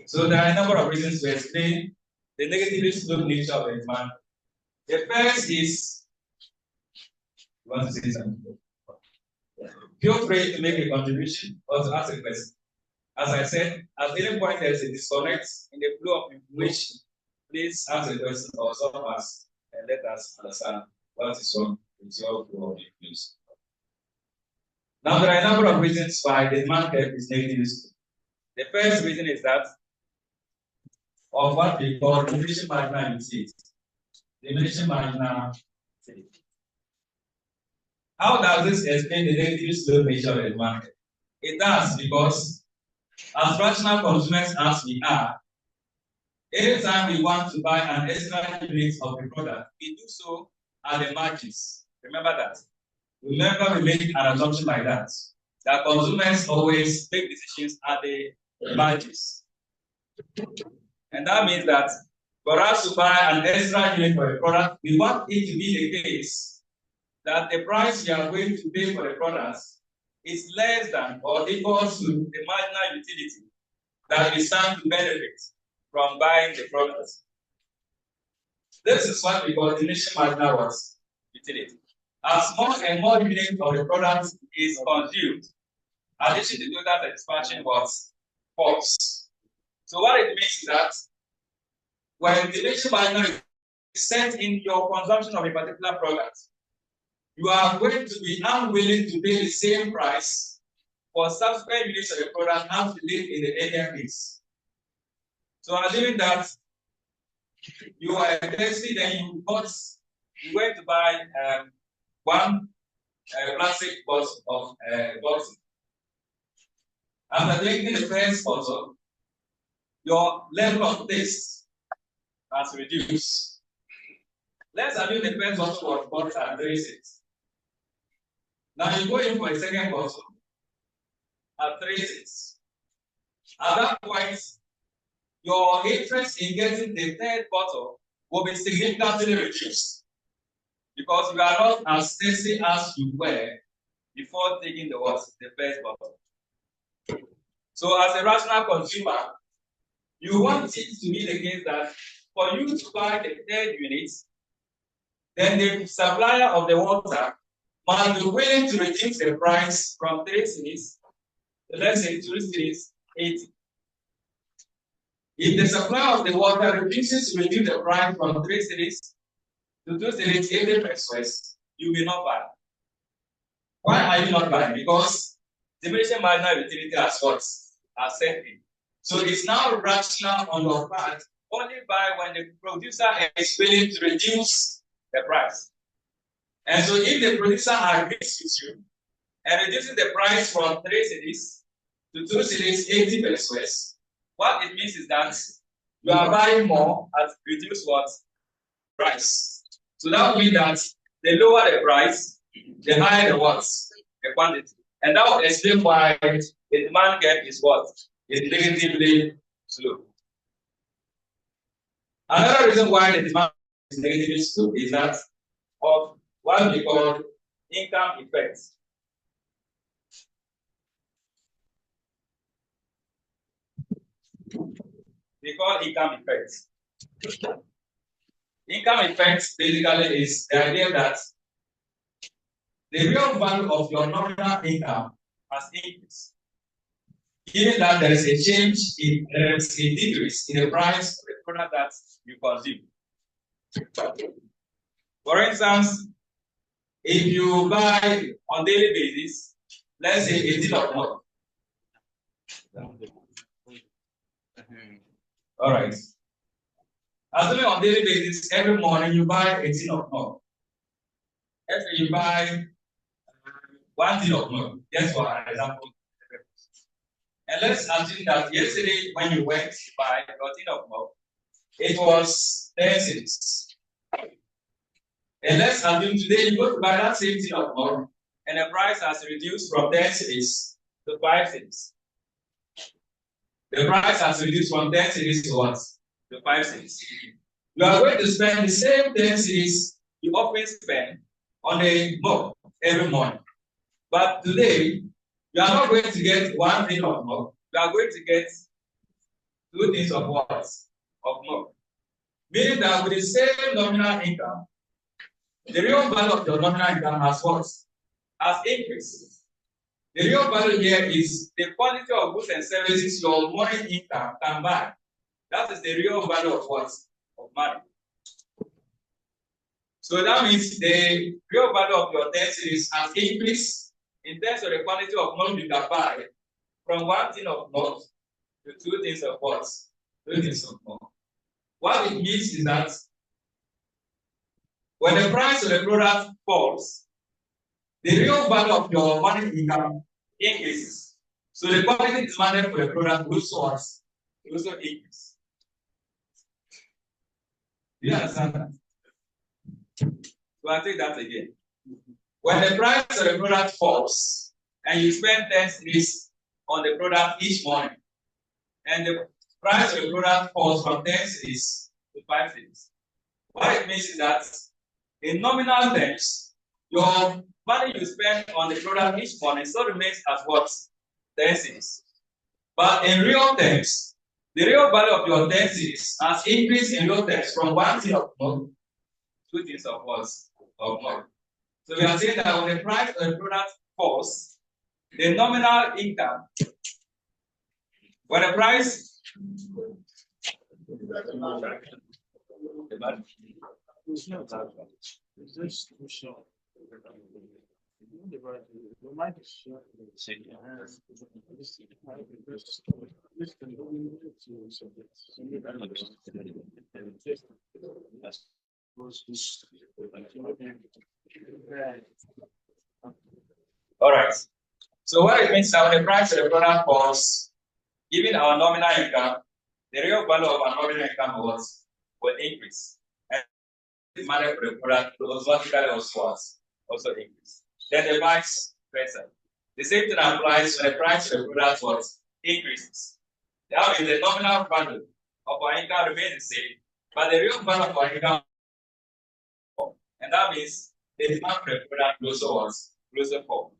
So there are a number of reasons to explain the negatively slow nature of the demand. The first is, you want to say something? Feel free to make a contribution or to ask a question. As I said, at any point there is a disconnect in the flow of information. Please ask a question or solve us and let us understand what is wrong with your flow of information. Now, there are a number of reasons why the demand curve is negatively slow. The first reason is that of what we call diminishing marginal utility. Diminishing marginal utility. How does this explain the negatively slow nature of the demand curve? It does, because as rational consumers as we are, anytime we want to buy an extra unit of the product, we do so at the margins. Remember that. Remember, we make an assumption like that consumers always make decisions at the margins. And that means that for us to buy an extra unit for a product, we want it to be the case that the price we are going to pay for the product is less than or equal to the marginal utility that we stand to benefit from buying the product. This is what we call the diminishing marginal utility. As more and more units of the product is consumed, addition to total satisfaction falls. So what it means is that when the diminishing marginal is set in your consumption of a particular product, you are going to be unwilling to pay the same price for subsequent units of the product as you did in the earlier case. So assuming that you are a density, then you're going to buy one plastic bottle of bottle. After drinking the first bottle, your level of taste has reduced. Let's assume the first bottle was bought at 36. Now you go in for a second bottle at 36. At that point, your interest in getting the third bottle will be significantly reduced because you are not as thirsty as you were before taking the first bottle. So as a rational consumer, you want it to be the case that for you to buy the third unit, then the supplier of the water must be willing to reduce the price from 3 cedis, let's say 2 cedis 80. If the supplier of the water refuses to reduce the price from 3 cedis to 2 cedis 80 pesos, you will not buy. Why are you not buying? Because diminishing marginal utility as what? As set in. So it's now rational on your part only buy when the producer is willing to reduce the price. And so if the producer agrees with you and reduces the price from 3 cedis to 2 cedis 80 pesos, what it means is that you are buying more at reduced price. So that would mean that the lower the price, the higher the quantity. And that would explain why the demand curve is is negatively slow. Another reason why the demand is negatively slow is that of what we call income effects. We call income effects. Income effects basically is the idea that the real value of your nominal income has increased, given that there is a change in a decrease in the price of the product that you consume. For instance, if you buy on daily basis, let's say 18 of milk. All right. Assuming on daily basis, every morning you buy 18 of milk. Every you buy 1 tin of milk. That's for an example. And let's assume that yesterday when you went to buy a tin of milk, it was 10 cedis. And let's assume today you go to buy that same tin of milk, and the price has reduced from 10 cedis to 5 cedis. The price has reduced from 10 cedis to what? To 5 cedis. You are going to spend the same 10 cedis you often spend on a milk every morning. But today, you are not going to get 1 tin of milk. You are going to get 2 tins of what? Of milk. Meaning that with the same nominal income, the real value of your nominal income has what? Has increased. The real value here is the quantity of goods and services your money income can buy. That is the real value of what? Of money. So that means the real value of your 10 cedis has increased in terms of the quantity of milk you can buy from 1 tin of milk to 2 tins of what? 2 tins of milk. What it means is that when the price of the product falls, the real value of your money income increases. So the quantity demanded for the product also increase. Do you understand that? So I'll take that again. When the price of the product falls and you spend 10 cedis on the product each morning, and the price of the product falls from 10 cedis to 5 cedis, what it means is that in nominal terms, your money you spend on the product each morning still remains at what? 10 cedis. But in real terms, the real value of your 10 cedis has increased in real terms from 1 cedi of milk to 2 cedis of what? Of milk. So we are saying that when the price of the product falls, the nominal income, when the price Is this too short? The mic is short. All right. So what it means that when the price of the product falls, given our nominal income, the real value of our nominal income will increase. And the demand for the product will automatically also increase. Then the vice versa. The same thing applies when the price of the product increases. That means the nominal value of our income remains the same, but the real value of our income, and that means the demand for the product also fall.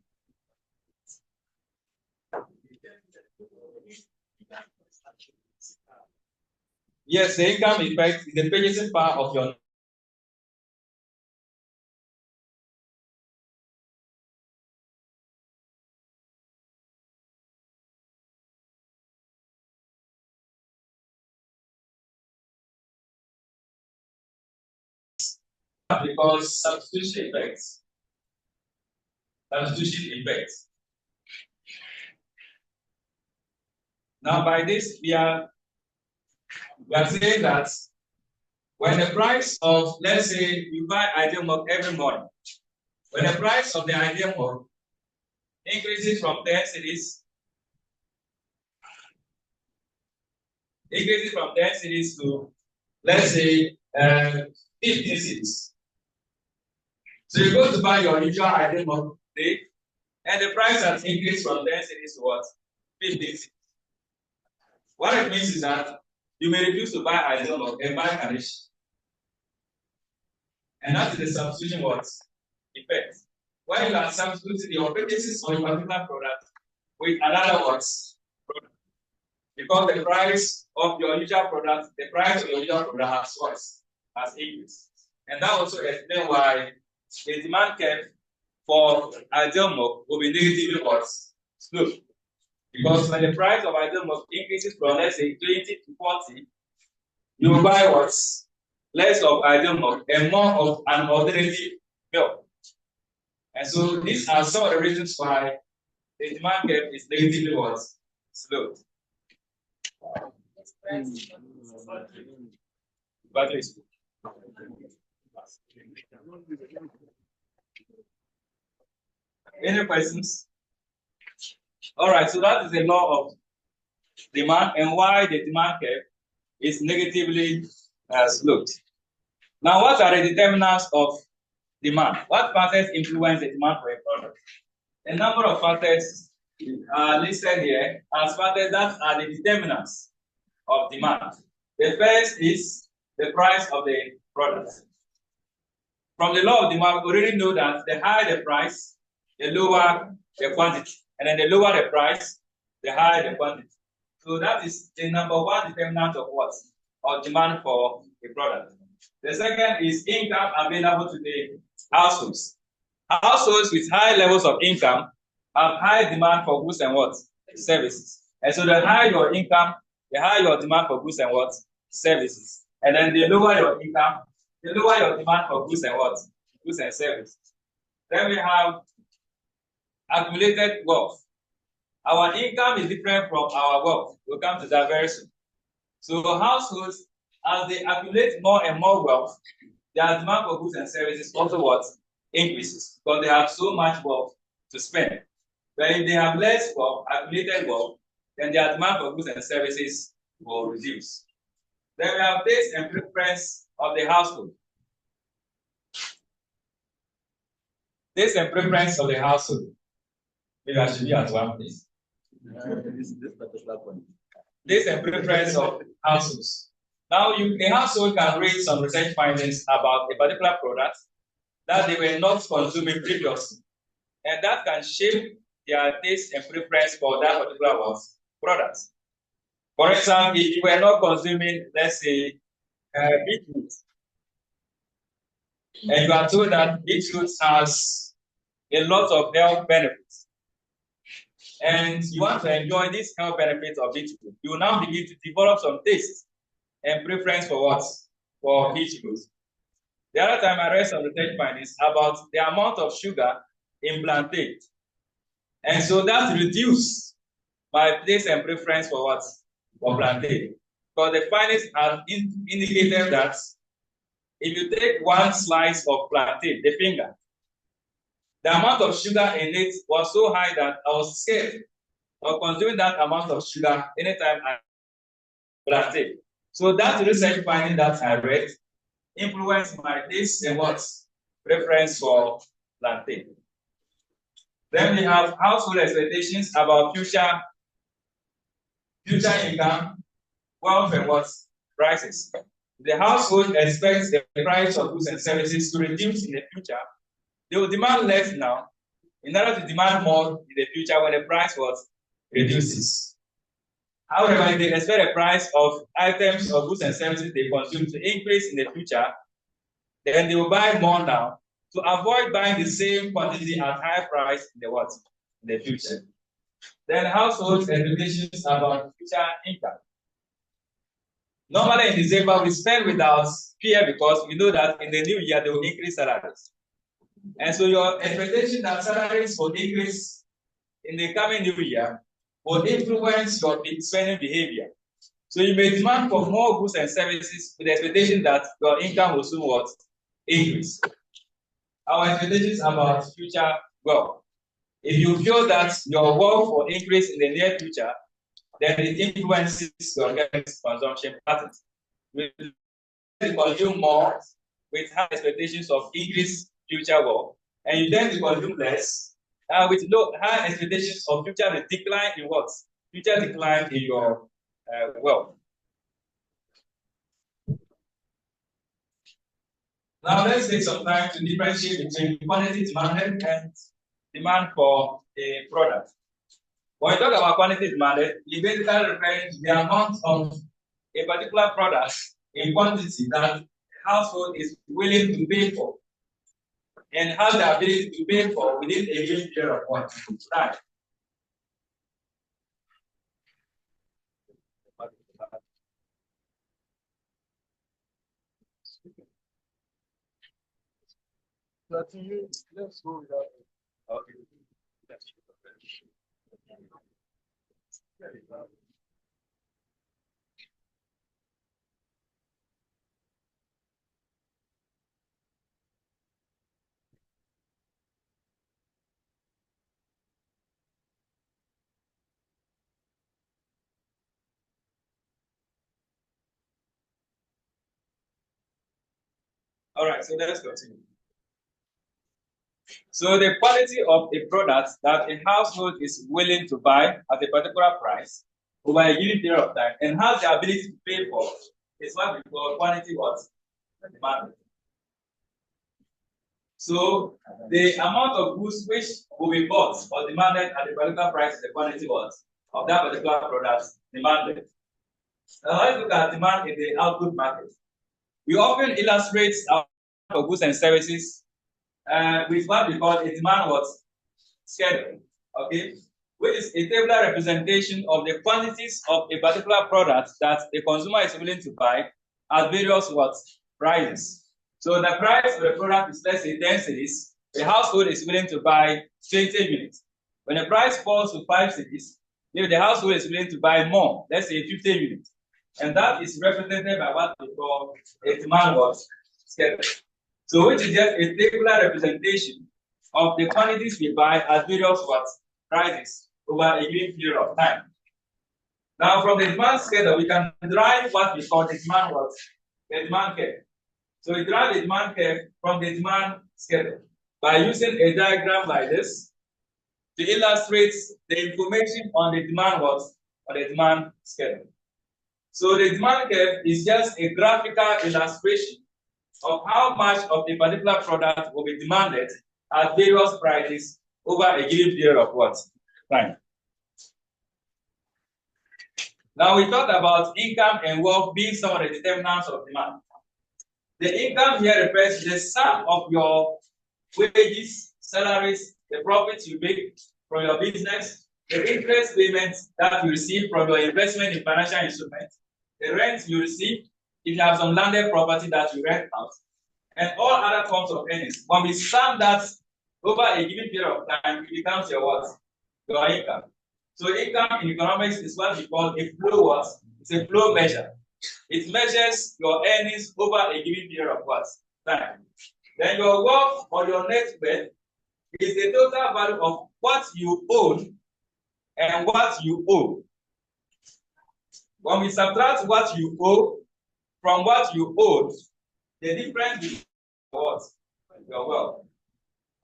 Yes, the income effect is the purchasing power of your because substitution effects. Now, by this, we are saying that when the price of, let's say, you buy ideal milk every morning, when the price of the ideal milk increases from 10 cedis, to, let's say, 15 cedis. So you go to buy your usual ideal milk today, and the price has increased from 10 cedis to what? 15 cedis. What it means is that you may refuse to buy ideal milk and buy Kanish. And that is the substitution effect. When you are substituting your purchases on a particular product with another product. Because the price of your usual product, has increased. And that also explains why the demand curve for ideal milk will be negatively sloped. Because when the price of ideal milk increases from, let's say, 20 to 40, you will buy less of ideal milk and more of an alternative milk. And so these are some of the reasons why the demand curve is negatively sloped. Any questions? All right, so that is the law of demand and why the demand curve is negatively sloped. Now, what are the determinants of demand? What factors influence the demand for a product? A number of factors are listed here as factors that are the determinants of demand. The first is the price of the product. From the law of demand, we already know that the higher the price, the lower the quantity. And then the lower the price, the higher the quantity. So that is the number one determinant of what? Of demand for a product. The second is income available to the households. Households with high levels of income have high demand for goods and what? Services. And so the higher your income, the higher your demand for goods and what? Services. And then the lower your income, the lower your demand for goods and what? Goods and services. Then we have accumulated wealth. Our income is different from our wealth. We'll come to that very soon. So households, as they accumulate more and more wealth, their demand for goods and services also what? Increases, because they have so much wealth to spend. But if they have less work, accumulated work, then their demand for goods and services will reduce. Then we have taste and preference of the household. Taste and preference of the household. Maybe I should be at one place. This particular point. Taste and preference of households. Now, a household can raise some research findings about a particular product that they were not consuming previously, and that can shape their taste and preference for that particular product. For example, if you were not consuming, let's say, beetroot, and you are told that beetroot has a lot of health benefits, and you want to enjoy these health benefits of beetroot, you will now begin to develop some taste and preference for what? For beetroot. The other time I read some research findings about the amount of sugar in plantain. And so that reduced my taste and preference for what? For plantain. Because the findings have indicated that if you take one slice of plantain, the finger, the amount of sugar in it was so high that I was scared of consuming that amount of sugar anytime I plantain. So that research finding that I read influenced my taste and what? Preference for plantain. Then we have household expectations about future income, wealth, and what? Prices. The household expects the price of goods and services to reduce in the future. They will demand less now in order to demand more in the future when the price reduces. However, if they expect the price of items or goods and services they consume to increase in the future, then they will buy more now to avoid buying the same quantity at high price in the future. Then household expectations about future income. Normally in December, we spend without fear because we know that in the new year they will increase salaries. And so your expectation that salaries will increase in the coming new year will influence your spending behavior. So you may demand for more goods and services with the expectation that your income will soon increase. Our expectations about future wealth. If you feel that your wealth will increase in the near future, then it influences your consumption patterns. You consume more with high expectations of increased future wealth, and you tend to consume less with high expectations of future decline in what? Future decline in your wealth. Now let's take some time to differentiate between quantity demanded and demand for a product. When we talk about quantity demanded, we basically referring to the amount of a particular product in quantity that the household is willing to pay for and has the ability to pay for within a given period of time. Let's go with that. Okay. All right, so let's continue. So the quality of a product that a household is willing to buy at a particular price over a given period of time and has the ability to pay for is what we call quantity demand. So the amount of goods which will be bought or demanded at a particular price is the quantity of that particular product demanded. Now let's look at demand in the output market. We often illustrate our for goods and services with what we call a demand schedule, okay, which is a tabular representation of the quantities of a particular product that the consumer is willing to buy at various prices. So the price of the product is, let's say, 10 cedis. The household is willing to buy 20 units. When the price falls to 5 cedis, maybe the household is willing to buy more, let's say 50 units. And that is represented by what we call a demand schedule. So which is just a tabular representation of the quantities we buy at various prices over a given period of time. Now, from the demand schedule, we can derive what we call the demand what? The demand curve. So we derive the demand curve from the demand schedule by using a diagram like this to illustrate the information on the demand what? On the demand schedule. So the demand curve is just a graphical illustration of how much of a particular product will be demanded at various prices over a given period of what? Time. Now we talked about income and wealth being some of the determinants of demand. The income here refers to the sum of your wages, salaries, the profits you make from your business, the interest payments that you receive from your investment in financial instruments, the rent you receive, if you have some landed property that you rent out, and all other forms of earnings. When we sum that over a given period of time, it becomes your what? Your income. So income in economics is what we call a flow what? It's a flow measure. It measures your earnings over a given period of what? Time. Then your wealth or your net worth is the total value of what you own and what you owe. When we subtract what you owe from what you owe, the difference is what? Your wealth.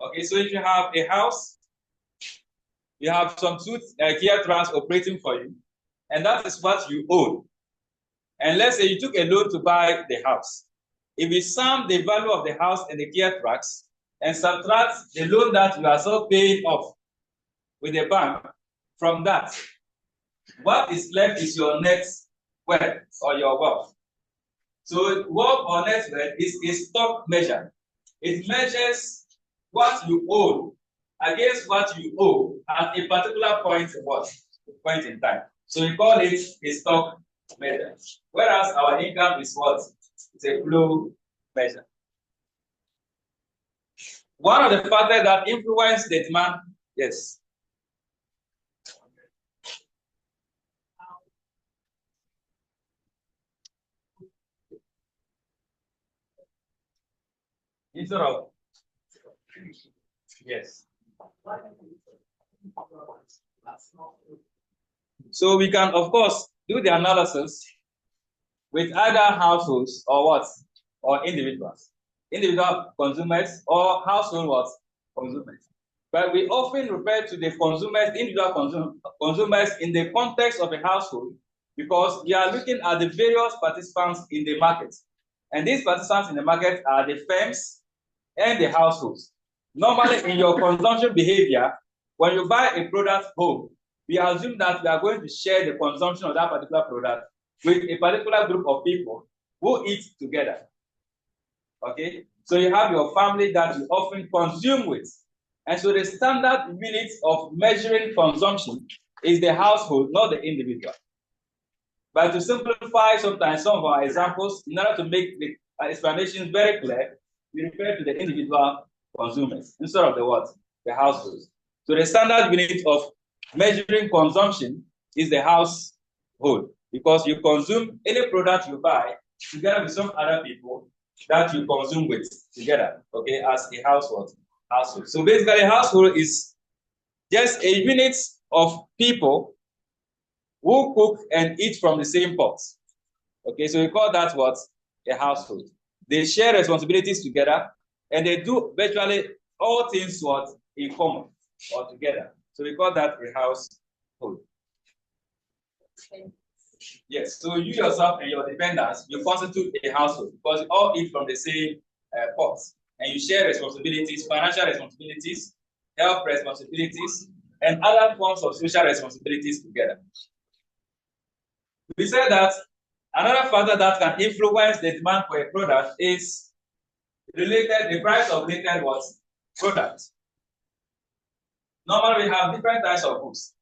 Okay, so if you have a house, you have some two Kia trucks operating for you, and that is what you own. And let's say you took a loan to buy the house. If you sum the value of the house and the Kia trucks and subtract the loan that you are still paying off with the bank from that, what is left is your net worth or your wealth. So wealth or net worth is a stock measure. It measures what you own against what you owe at a particular point in time. So we call it a stock measure. Whereas our income is what? It's a flow measure. One of the factors that influence the demand, yes. Instead of, yes. So we can, of course, do the analysis with either households or what? Or individuals. Individual consumers or household what? Consumers. But we often refer to the consumers, individual consumers in the context of a household because we are looking at the various participants in the market. And these participants in the market are the firms and the households. Normally in your consumption behavior, when you buy a product home, we assume that we are going to share the consumption of that particular product with a particular group of people who eat together. Okay? So you have your family that you often consume with. And so the standard unit of measuring consumption is the household, not the individual. But to simplify sometimes some of our examples, in order to make the explanations very clear, we refer to the individual consumers instead of the what? The households. So the standard unit of measuring consumption is the household because you consume any product you buy together with some other people that you consume with together, okay, as a household. So basically, a household is just a unit of people who cook and eat from the same pot. Okay, so we call that what? A household. They share responsibilities together and they do virtually all things what? In common or together. So we call that a household. Yes, so you yourself and your dependents, you constitute a household because you all eat from the same pot and you share responsibilities, financial responsibilities, health responsibilities, and other forms of social responsibilities together. We said that another factor that can influence the demand for a product is the price of related what? Product. Normally, we have different types of goods.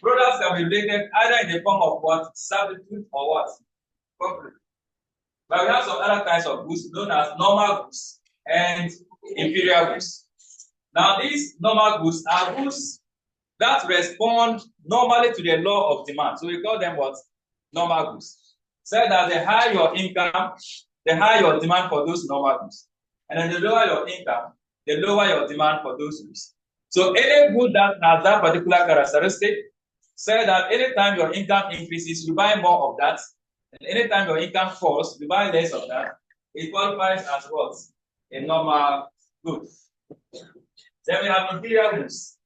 Products can be related either in the form of what? Substitute or what? Complement. But we have some other types of goods known as normal goods and inferior goods. Now, these normal goods are goods that respond normally to the law of demand. So we call them what? Normal goods. Say that the higher your income, the higher your demand for those normal goods. And then the lower your income, the lower your demand for those goods. So any good that has that particular characteristic, say that anytime your income increases, you buy more of that. And anytime your income falls, you buy less of that. It qualifies as what? A normal good. Then we have inferior goods.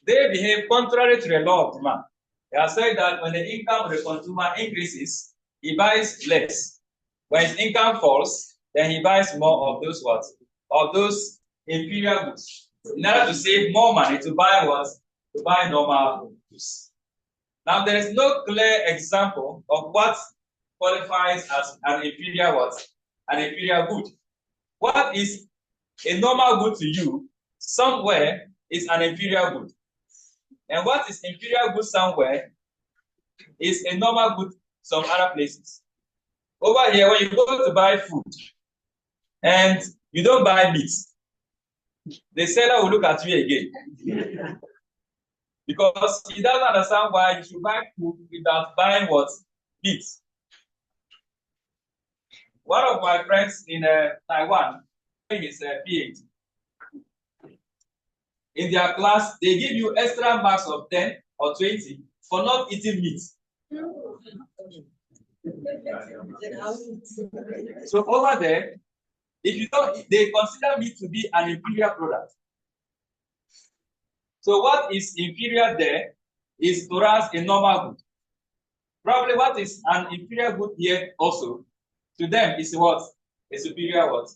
They behave contrary to the law of demand. They are saying that when the income of the consumer increases, he buys less. When his income falls, then he buys more of those what? Of those inferior goods. In order to save more money to buy what? To buy normal goods. Now there is no clear example of what qualifies as an inferior what? An inferior good. What is a normal good to you somewhere is an inferior good. And what is inferior good somewhere is a normal good some other places. Over here, when you go to buy food and you don't buy meat, the seller will look at you again. Because he doesn't understand why you should buy food without buying what? Meat. One of my friends in Taiwan, is a PhD. In their class, they give you extra marks of 10 or 20 for not eating meat. So over there, if you don't, they consider meat to be an inferior product. So what is inferior there is to us a normal good. Probably what is an inferior good here also, to them is what? A superior what?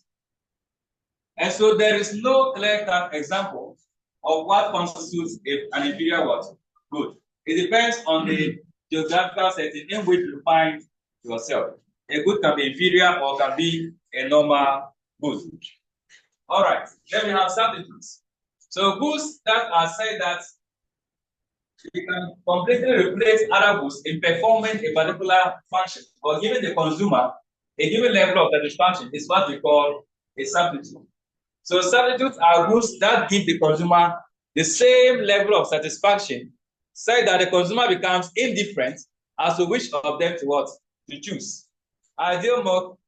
And so there is no clear-cut example of what constitutes an inferior what? Good. It depends on the geographical setting in which you find yourself. A good can be inferior or can be a normal good. All right, then we have substitutes. So goods that are said that you can completely replace other goods in performing a particular function or giving the consumer a given level of satisfaction is what we call a substitute. So substitutes are goods that give the consumer the same level of satisfaction, so that the consumer becomes indifferent as to which of them to choose. Ideal milk,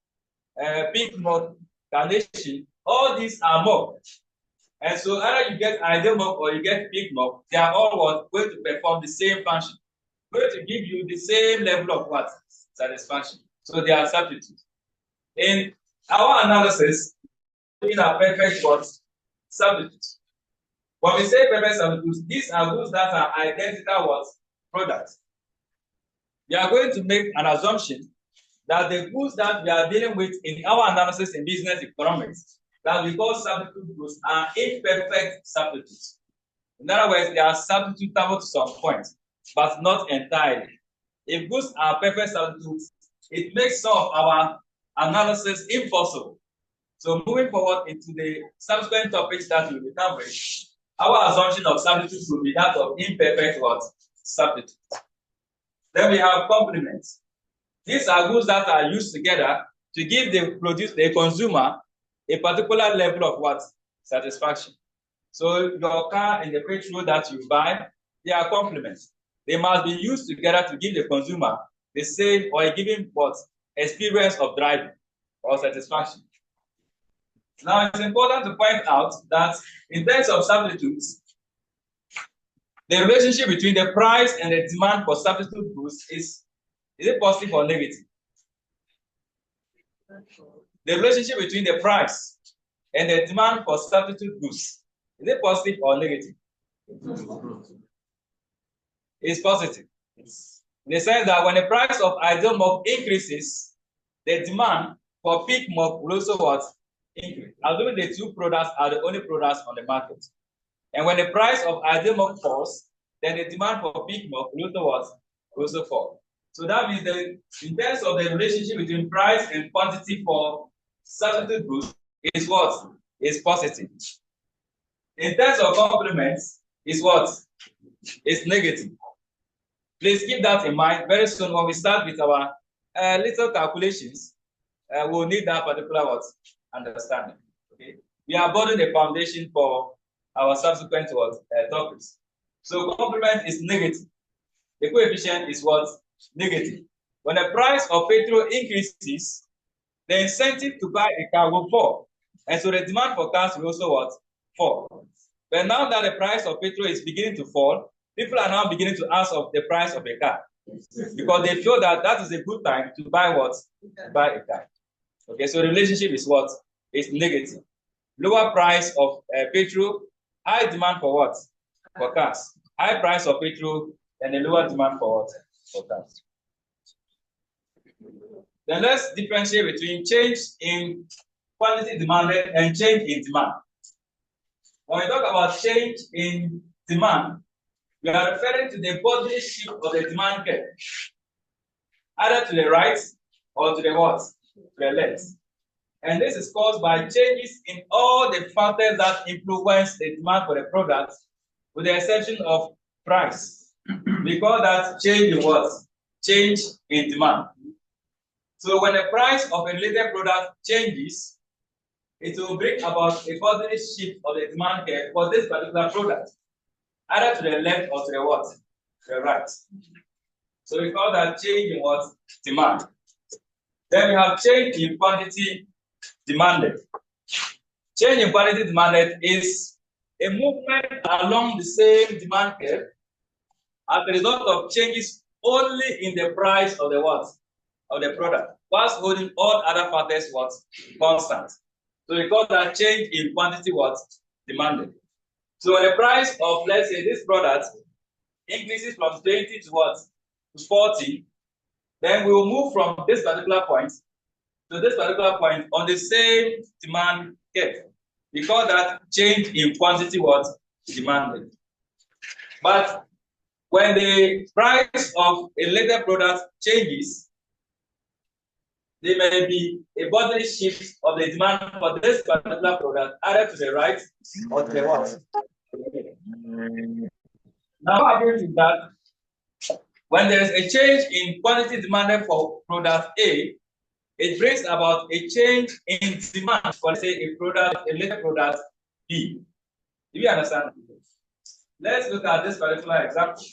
pink milk, carnation, all these are milk. And so either you get ideal milk or you get pink milk, they are all going to perform the same function, going to give you the same level of what? Satisfaction. So they are substitutes. In our analysis, in our perfect what? Substitutes. When we say perfect substitutes, these are goods that are identical what? Products. We are going to make an assumption that the goods that we are dealing with in our analysis in business economics that we call substitute goods are imperfect substitutes. In other words, they are substitutable to some point, but not entirely. If goods are perfect substitutes, it makes some of our analysis impossible. So moving forward into the subsequent topics that we will be covering, our assumption of substitutes will be that of imperfect what? Substitutes. Then we have complements. These are goods that are used together to give the consumer a particular level of what? Satisfaction. So your car and the petrol that you buy, they are complements. They must be used together to give the consumer the same or a given what? Experience of driving or satisfaction. Now it's important to point out that in terms of substitutes, the relationship between the price and the demand for substitute goods is it positive or negative? The relationship between the price and the demand for substitute goods, is it positive or negative? It's positive. In the sense that when the price of ideal milk increases, the demand for pig milk will also what? Increase. Assuming the two products are the only products on the market. And when the price of ideal milk falls, then the demand for pig milk will also what? Will also fall. So that means that in terms of the relationship between price and quantity for substitute goods is what? Is positive. In terms of complements, is what? Is negative. Please keep that in mind. Very soon when we start with our little calculations, we'll need that particular what? Understanding. Okay. We are building the foundation for our subsequent what? Topics. So complement is negative. The coefficient is what? Negative. When the price of petrol increases, the incentive to buy a car will fall. And so the demand for cars will also what? Fall. But now that the price of petrol is beginning to fall, people are now beginning to ask of the price of a car because they feel that that is a good time to buy what? To buy a car. Okay, so the relationship is what? It's negative. Lower price of petrol, high demand for what? For cars. High price of petrol and a lower demand for what? For cars. Then let's differentiate between change in quantity demanded and change in demand. When we talk about change in demand, we are referring to the bodily shift of the demand curve, either to the right or to the what? To the left. And this is caused by changes in all the factors that influence the demand for the product, with the exception of price. We call that change in what? Change in demand. So when the price of a related product changes, it will bring about a bodily shift of the demand curve for this particular product, either to the left or to the what? To the right. So we call that change in what? Demand. Then we have change in quantity demanded. Change in quantity demanded is a movement along the same demand curve as a result of changes only in the price of the what? Of the product, whilst holding all other factors what? Constant. So we call that change in quantity what? Demanded. So when the price of, let's say, this product increases from 20 to what? To 40, then we will move from this particular point to this particular point on the same demand curve. We call that change in quantity what? Demanded. But when the price of a later product changes, there may be a bodily shift of the demand for this particular product, either to the right or to the left. Now, what happens is that when there is a change in quantity demanded for product A, it brings about a change in demand for, let's say, a later product B. Do you understand? Let's look at this particular example.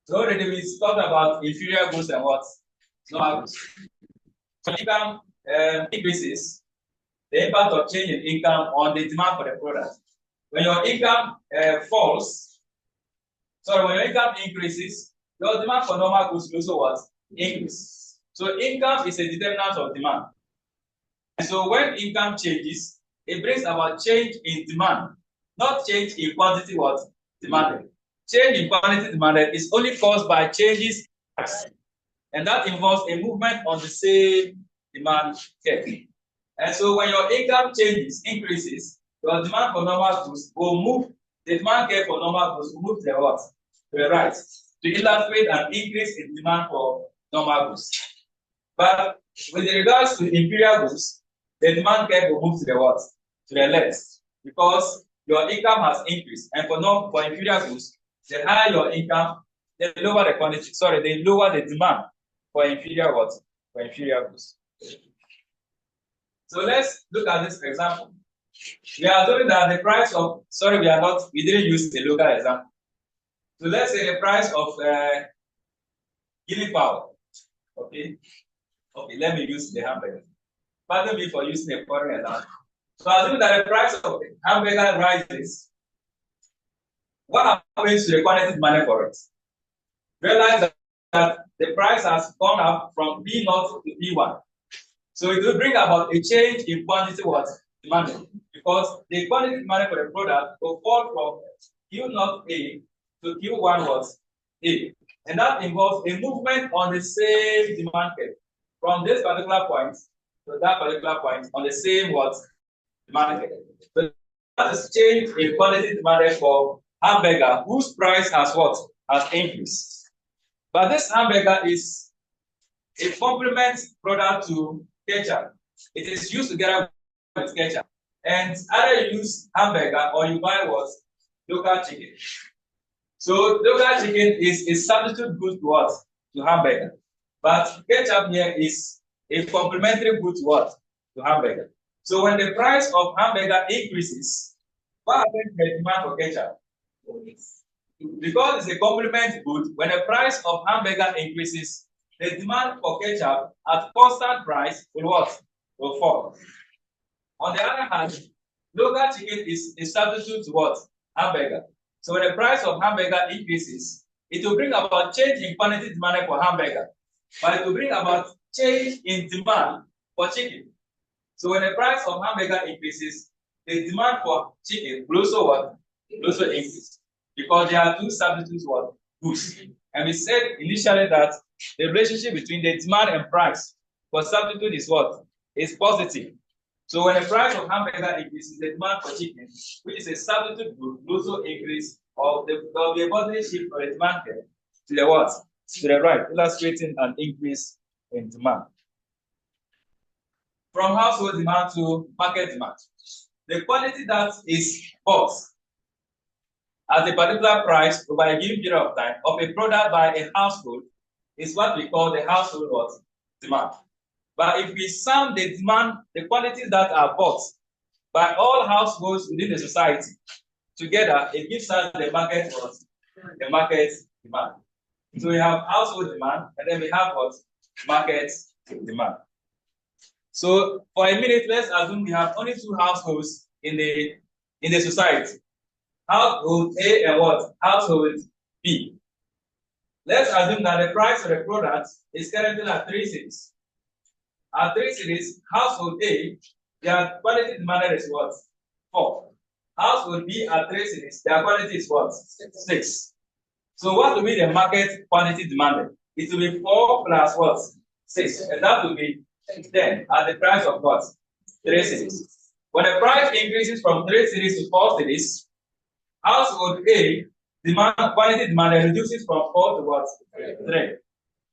So already we talked about inferior goods and what? Normal goods. So income increases, the impact of change in income on the demand for the product. When your income when your income increases, your demand for normal goods will also what? Increase. So income is a determinant of demand. And so when income changes, it brings about change in demand, not change in quantity what? Demanded. Change in quantity demanded is only caused by changes in price, and that involves a movement on the same demand curve. And so when your income increases, your demand for normal goods will move, the demand curve for normal goods will move to the what? To the right, to illustrate an increase in demand for normal goods. But with regards to inferior goods, the demand curve will move to the what? To the left, because your income has increased, and for inferior goods, the higher your income, the lower the quantity. Sorry, the lower the demand for inferior what? For inferior goods. So let's look at this example. We are assuming that the price of, we didn't use the local example. So let's say the price of Guinea fowl. Okay, let me use the hamburger. Pardon me for using a foreign example. So assuming that the price of the hamburger rises, what happens to the quantity demanded for it? Realize that the price has gone up from B0 to B1. So it will bring about a change in quantity what? Demanded. Because the quantity demanded for the product will fall from Q0 A to Q1 what? A. And that involves a movement on the same demand curve from this particular point to that particular point on the same what? Demand curve. So that is change in quantity demanded for hamburger whose price has what? Has increased. But this hamburger is a complement product to ketchup. It is used together with ketchup. And either you use hamburger or you buy what? Local chicken. So local chicken is a substitute good to what? To hamburger. But ketchup here is a complementary good to what? To hamburger. So when the price of hamburger increases, what happens to the demand for ketchup? Because it's a complement good, when the price of hamburger increases, the demand for ketchup at constant price will what? Will fall. On the other hand, local chicken is a substitute to what? Hamburger. So when the price of hamburger increases, it will bring about change in quantity demanded for hamburger, but it will bring about change in demand for chicken. So when the price of hamburger increases, the demand for chicken will also what? Will also increase, because there are two substitutes what? Goods. And we said initially that the relationship between the demand and price for substitute is what? Is positive. So when the price of hamburger increases, the demand for chicken, which is a substitute good, will also increase, or there will be a positive shift for the demand here to the what? To the right, illustrating an increase in demand. From household demand to market demand. The quantity that is bought at a particular price over a given period of time of a product by a household is what we call the household what? Demand. But if we sum the demand, the quantities that are bought by all households within the society together, it gives us the market what? The market demand. So we have household demand, and then we have what? Market demand. So for a minute, let's assume we have only two households in the society. Household A and what? Household B. Let's assume that the price of the product is currently at 3 cedis. At 3 cedis, household A, their quantity demanded is what? 4. Household B at 3 cedis, their quantity is what? 6. So what will be the market quantity demanded? It will be 4 plus what? 6. And that will be 10 at the price of what? 3 cedis. When the price increases from 3 cedis to 4 cedis, household A quantity demanded reduces from 4 to what? 3.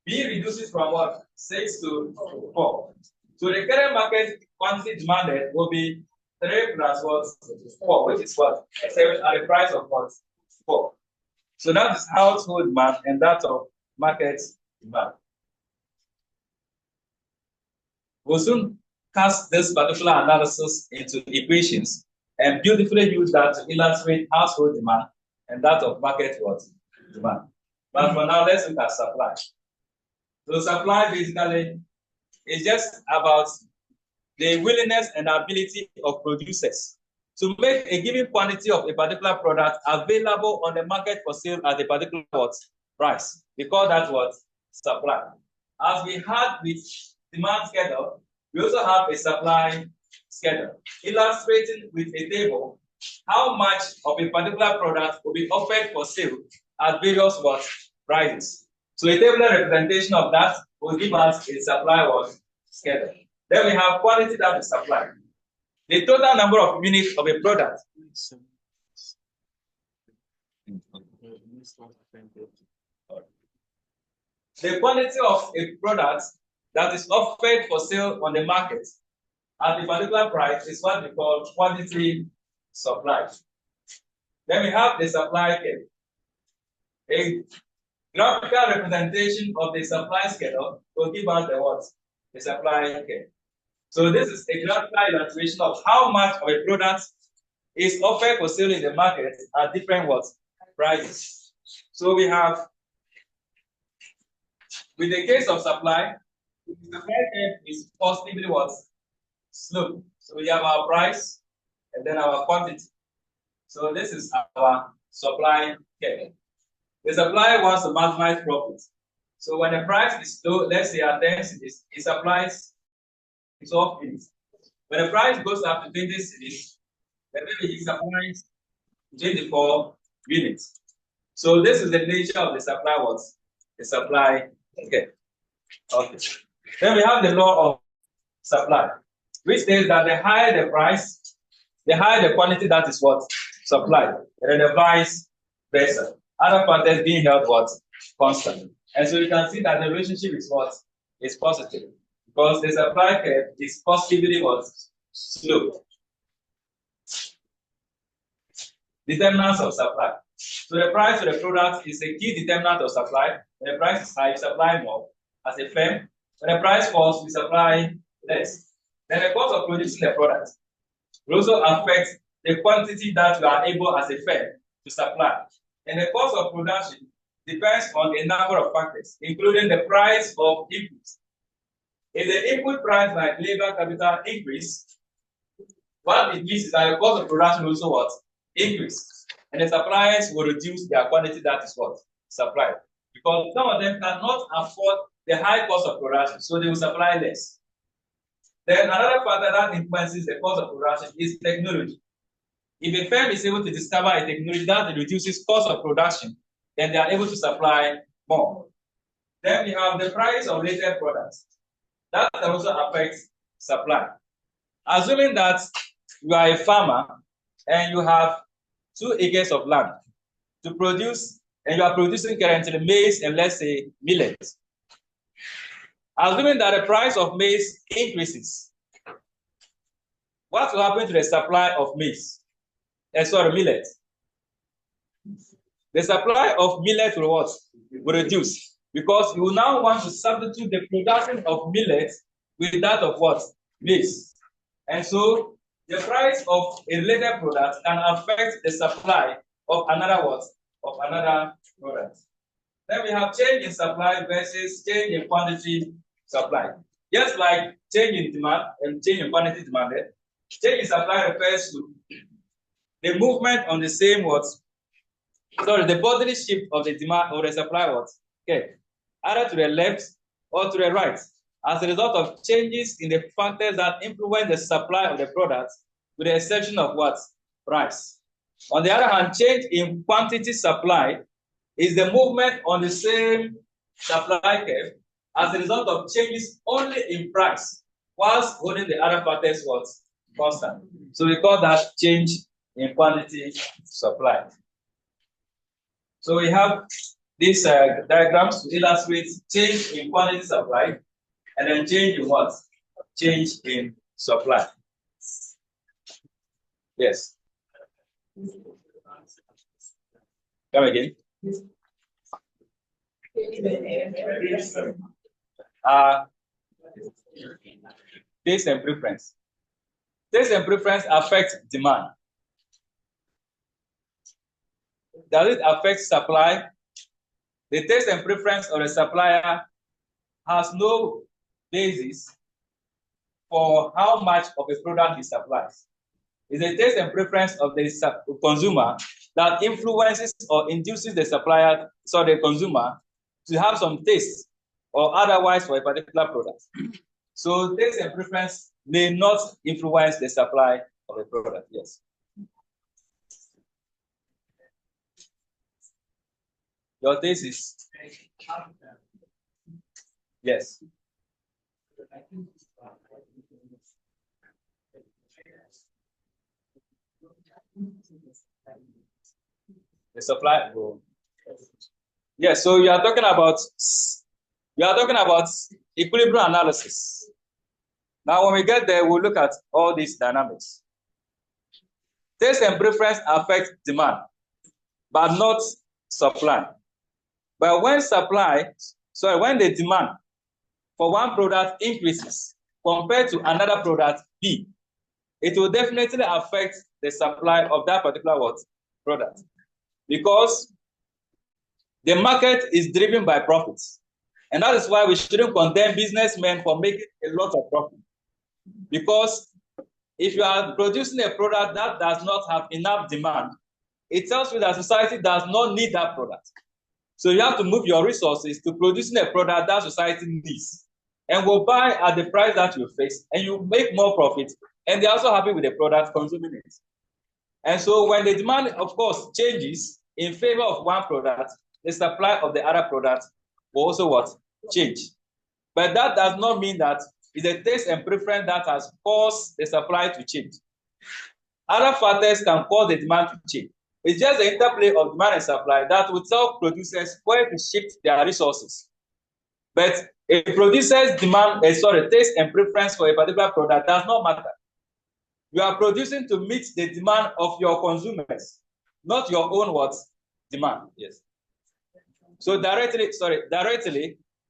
B reduces from what? 6 to 4. So the current market quantity demanded will be 3 plus what? 4, which is what? 7 at the price of what? 4. So that is household demand and that of market demand. We'll soon cast this particular analysis into equations and beautifully use that to illustrate household demand and that of market what? Demand. But for now, let's look at supply. So supply basically is just about the willingness and ability of producers to make a given quantity of a particular product available on the market for sale at a particular what? Price. We call that what? Supply. As we had with demand schedule, we also have a supply schedule, illustrating with a table how much of a particular product will be offered for sale at various what? Prices. So a tabular representation of that will give us a supply what? Schedule. Then we have quantity that is supplied. The total number of units of a product. The quantity of a product that is offered for sale on the market at a particular price is what we call quantity supplied. Then we have the supply curve. A graphical representation of the supply schedule will give us the what? The supply curve. So this is a graphical illustration of how much of a product is offered for sale in the market at different what? Prices. So we have, with the case of supply, the supply curve is positively what? Slope. So we have our price and then our quantity. So this is our supply curve. The supply wants to maximize profit. So when the price is low, let's say at 10 cedis, it supplies 12 units. When the price goes up to 20 cedis, then maybe it supplies 24 units. So this is the nature of the supply what? The supply. Okay. Then we have the law of supply, which says that the higher the price, the higher the quantity that is what? Supplied. And then the vice versa. Other quantities being held what? Constant. And so you can see that the relationship is what? Is positive. Because the supply curve is positively what? Slope. Determinants of supply. So the price of the product is a key determinant of supply. When the price is high, you supply more as a firm. When the price falls, we supply less. Then the cost of producing the product will also affect the quantity that you are able as a firm to supply. And the cost of production depends on a number of factors, including the price of inputs. If the input price like labor capital increase, What it means is that the cost of production also what? Increase. And the suppliers will reduce their quantity that is what? Supplied. Because some of them cannot afford the high cost of production, so they will supply less. Then another factor that influences the cost of production is technology. If a firm is able to discover a technology that reduces cost of production, then they are able to supply more. Then we have the price of related products. That also affects supply. Assuming that you are a farmer and you have 2 acres of land to produce, and you are producing currently maize and let's say millet. Assuming that the price of maize increases, what will happen to the supply of maize? Millet. The supply of millet will what? Will reduce, because you now want to substitute the production of millet with that of what? Maize. And so the price of a related product can affect the supply of another what? Of another product. Then we have change in supply versus change in quantity supply. Just like change in demand and change in quantity demanded, change in supply refers to the movement on the same what? Sorry, the bodily shift of the demand or the supply what? Okay, either to the left or to the right, as a result of changes in the factors that influence the supply of the product, with the exception of what? Price. On the other hand, change in quantity supply is the movement on the same supply curve as a result of changes only in price, whilst holding the other factors what? Constant. So we call that change in quantity supply. So we have these diagrams to illustrate change in quantity supply and then change in what? Change in supply. Yes. Come again. Taste and preference. Taste and preference affect demand. Does it affect supply? The taste and preference of the supplier has no basis for how much of a product he supplies. It's the taste and preference of the consumer that influences or induces the supplier, so the consumer, to have some taste or otherwise for a particular product. So taste and preference may not influence the supply of a product. Yes. Your taste is yes. The supply. Yes, so you are talking about equilibrium analysis. Now, when we get there, we'll look at all these dynamics. Taste and preference affect demand, but not supply. But when the demand for one product increases compared to another product B, it will definitely affect the supply of that particular product, because the market is driven by profits. And that is why we shouldn't condemn businessmen for making a lot of profit. Because if you are producing a product that does not have enough demand, it tells you that society does not need that product. So you have to move your resources to producing a product that society needs, and will buy at the price that you face, and you make more profit, and they're also happy with the product, consuming it. And so when the demand, of course, changes in favor of one product, the supply of the other product will also change. But that does not mean that it's the taste and preference that has caused the supply to change. Other factors can cause the demand to change. It's just the interplay of demand and supply that will tell producers where to shift their resources. But a producer's taste and preference for a particular product does not matter. You are producing to meet the demand of your consumers, not your own demand. Yes. So directly,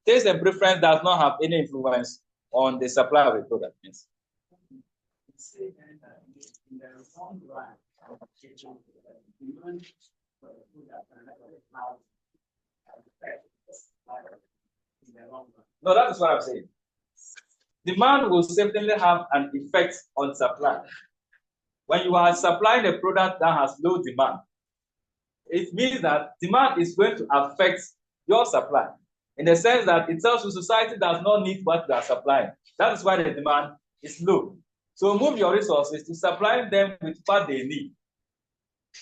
taste and preference does not have any influence on the supply of a product. Yes. No, that is what I'm saying. Demand will certainly have an effect on supply. When you are supplying a product that has low demand, it means that demand is going to affect your supply in the sense that it tells you society does not need what you are supplying. That is why the demand is low. So move your resources to supply them with what they need.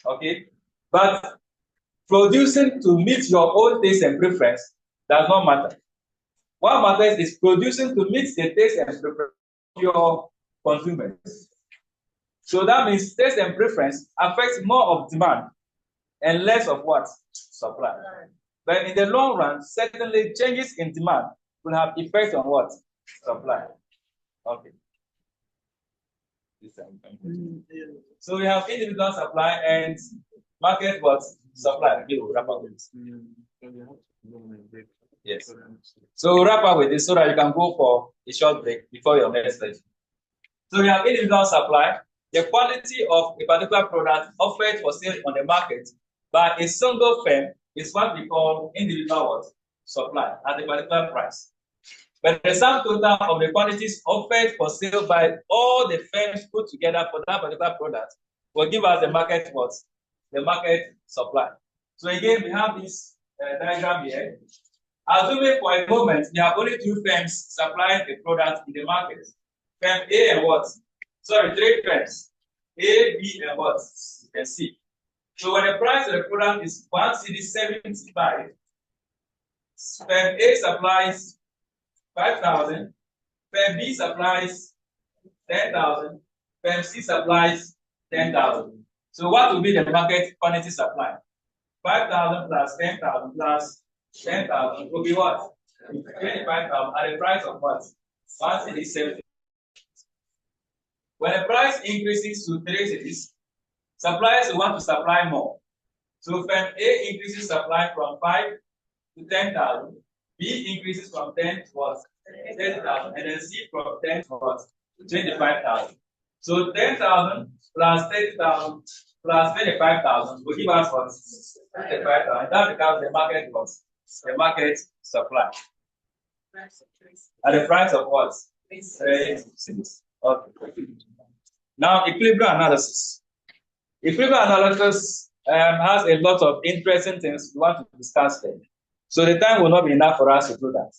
Okay? But producing to meet your own taste and preference does not matter. What matters is producing to meet the taste and preference of your consumers. So that means taste and preference affects more of demand and less of what? Supply. But in the long run, certainly changes in demand will have effect on what? Supply. Okay. So we have individual supply and market what? Supply. Wrap up with this. Yes. So we'll wrap up with this so that you can go for a short break before your next session. So we have individual supply, the quality of a particular product offered for sale on the market by a single firm is what we call individual supply at a particular price. But the sum total of the quantities offered for sale by all the firms put together for that particular product will give us the market what? The market supply. So again, we have this diagram here. Assuming for a moment there are only two firms supplying a product in the market. Firm A and what? Sorry, three firms. A, B, and what? And C. So when the price of the product is 1.75, firm A supplies 5,000, firm B supplies 10,000, firm C supplies 10,000. So what will be the market quantity supply? 5,000 plus 10,000 plus 10,000 will be what? 25,000 at the price of what? 1.70. When the price increases to 3 cities, suppliers will want to supply more. So firm A increases supply from 5 to 10,000, B increases from 10 to what? 10,000, and then C from 10 to what? 25,000. So 10,000 plus 30,000 plus 25,000 will give us what? 25,000. That becomes the market cost, the market supply. At the price of what? 3 cities. Okay. Now, equilibrium analysis. Equilibrium analysis has a lot of interesting things we want to discuss there. So the time will not be enough for us to do that.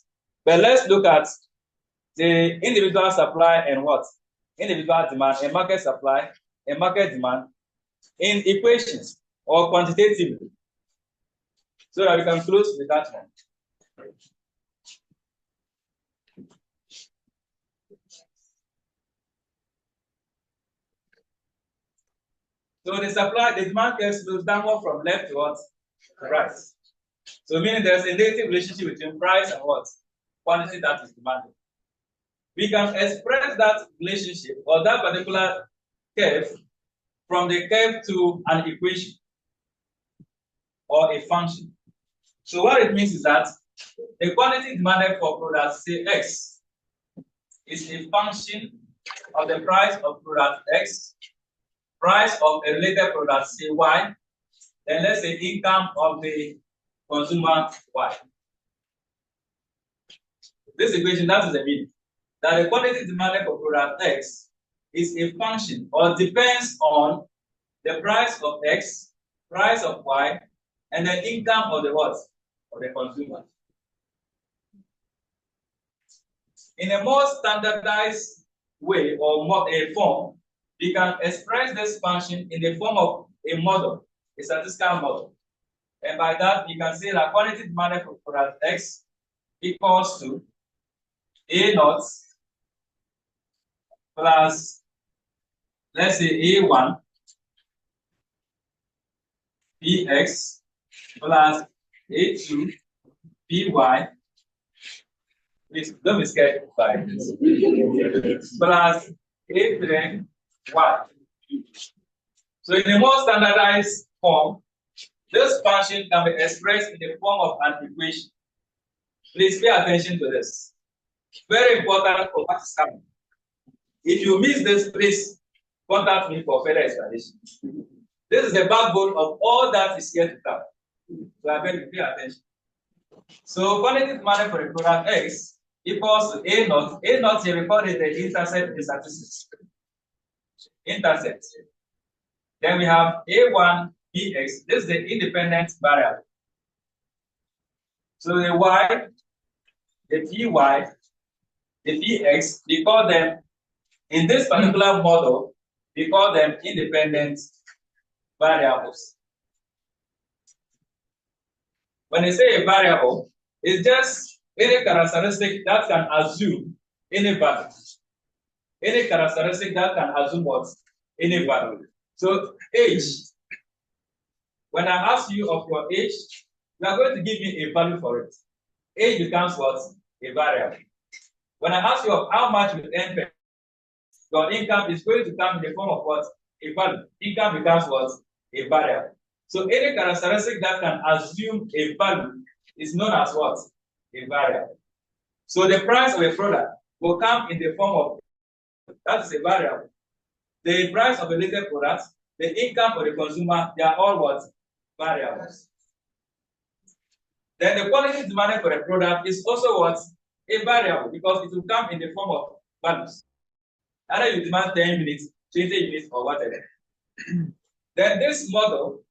But let's look at the individual supply and what? Individual demand and market supply and market demand in equations or quantitatively. So that we can close with that one. So the supply, the demand curve slows downward from left to what? Right. So meaning there's a negative relationship between price and what? Quantity that is demanded. We can express that relationship or that particular curve from the curve to an equation or a function. So what it means is that the quantity demanded for products, say X, is a function of the price of product X, price of a related product, say Y, then let's say income of the consumer Y. This equation, that is the meaning. That the quantity demanded for product X is a function or depends on the price of X, price of Y, and the income of the what? Of the consumer. In a more standardized way or more a form, we can express this function in the form of a model, a statistical model. And by that, we can say that quantity demanded for product X equals to A naught plus, let's say A1 Px plus A2 Py. Please don't be scared by this. Plus A3 Y. So in a more standardized form, this function can be expressed in the form of an equation. Please pay attention to this. Very important for what is coming. If you miss this, please contact me for further explanation. This is the backbone of all that is here to come. So I beg you pay attention. So quantity demanded for the product X equals to A naught. A naught here recorded the intercept in statistics. Intercept. Then we have A1 Bx. This is the independent variable. So the y, the Py, the Px, we call them, in this particular model, we call them independent variables. When I say a variable, it's just any characteristic that can assume any value. Any characteristic that can assume what? Any value. So age, when I ask you of your age, you are going to give me a value for it. Age becomes what? A variable. When I ask you of how much you earn per, your income is going to come in the form of what? A value. Income becomes what? A variable. So any characteristic that can assume a value is known as what? A variable. So the price of a product will come in the form of, that is a variable. The price of a related product, the income of the consumer, they are all what? Variables. Then the quantity demanded for a product is also what? A variable, because it will come in the form of values. Either you demand 10 units, 20 units, or whatever. Then this model,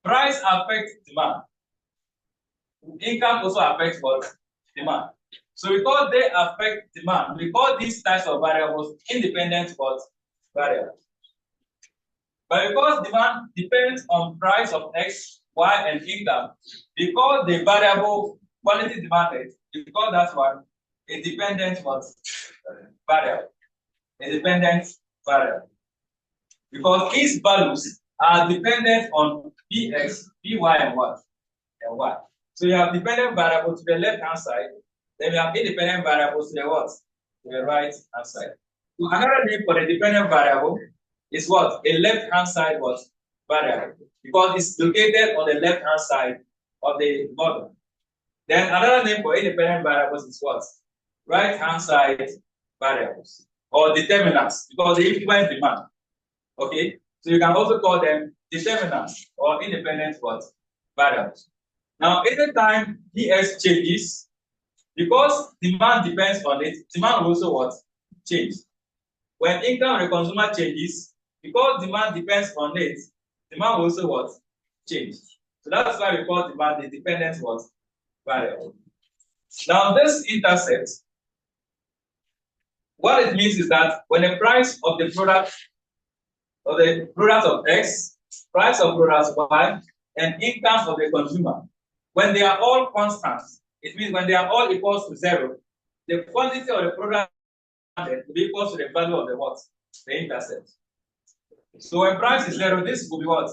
price affects demand. Income also affects what? Demand. So because they affect demand, we call these types of variables independent what? Variables. But because demand depends on price of X, Y, and income, because the variable quantity demanded, we call that one a dependent what? Variable. A dependent variable. Because these values are dependent on Px, Py, and what? And Y. So you have dependent variable to the left hand side, then you have independent variables to the what? To the right hand side. So another name for the dependent variable is what? A left hand side what? Variable. Because it's located on the left hand side of the model. Then another name for independent variables is what? Right hand side variables or determinants, because they influence demand. Okay, so you can also call them determinants or independent what? Variables. Now, anytime Px changes, because demand depends on it, demand will also what? Change. When income of the consumer changes, because demand depends on it, demand will also what? Change. So that's why we call demand the dependent what? Variable. Now, this intercept, what it means is that when the price of the product of X, price of product Y, and income of the consumer, when they are all constants, it means when they are all equals to 0, the quantity of the product will be equal to the value of the what? The intercept. So when price is 0, this will be what?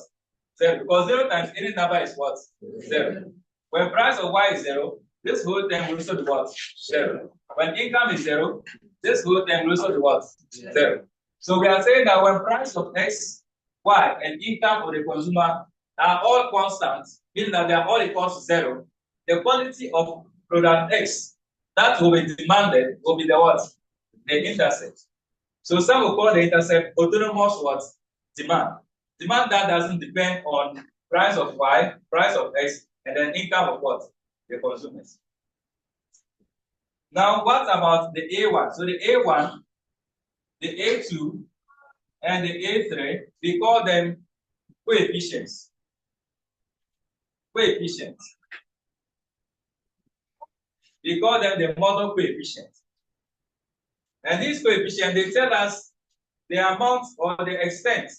0, because 0 times any number is what? 0. When price of Y is 0, this whole thing will also be what? 0. When income is 0, this whole thing will also be what? 0. So we are saying that when price of X, Y, and income of the consumer are all constants, meaning that they are all equal to 0, the quantity of product X that will be demanded will be the what? The intercept. So some will call the intercept autonomous what? Demand. Demand that doesn't depend on price of Y, price of X, and then income of what? The consumers. Now, what about the A1? So the A1, the A2, and the A3, we call them coefficients. Coefficients. We call them the model coefficients. And these coefficients, they tell us the amount or the extent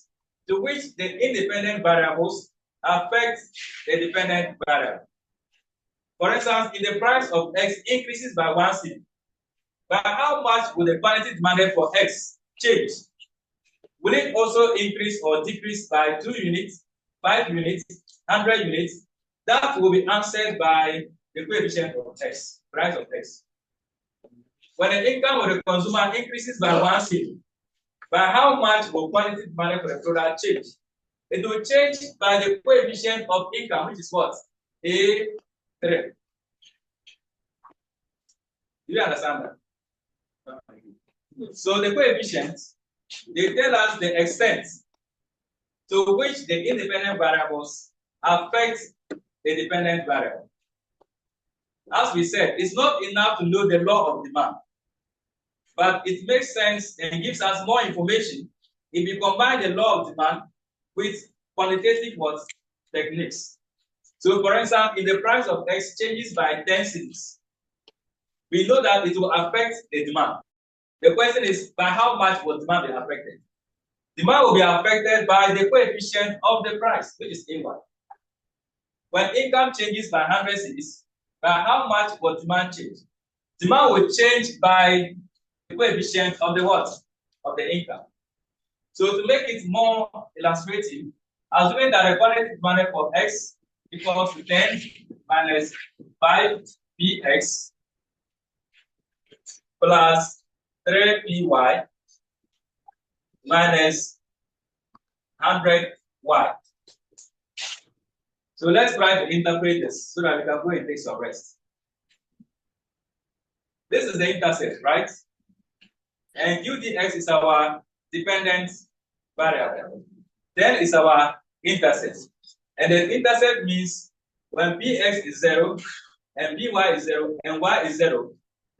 to which the independent variables affect the dependent variable. For instance, if the price of X increases by 1 cent, by how much will the quantity demanded for X change? Will it also increase or decrease by 2 units, 5 units, 100 units? That will be answered by the coefficient of X, price of X. When the income of the consumer increases by 1 cent, by how much will quantity demanded for the product change? It will change by the coefficient of income, which is what? A3. Do you understand that? So the coefficients, they tell us the extent to which the independent variables affect the dependent variable. As we said, it's not enough to know the law of demand, but it makes sense and gives us more information if you combine the law of demand with quantitative what techniques. So, for instance, if the price of X changes by 10 cedis, we know that it will affect the demand. The question is, by how much will demand be affected? Demand will be affected by the coefficient of the price, which is AY. When income changes by 100 cedis, by how much will demand change? Demand will change by the coefficient of the what? Of the income. So to make it more illustrative, assuming that the quantitative demand for X equals to 10 minus 5px plus 3py minus 100y. So let's try to interpret this so that we can go and take some rest. This is the intercept, right? And UDX is our dependent variable. Then is our intercept. And the intercept means when Px is 0 and Py is 0 and y is 0,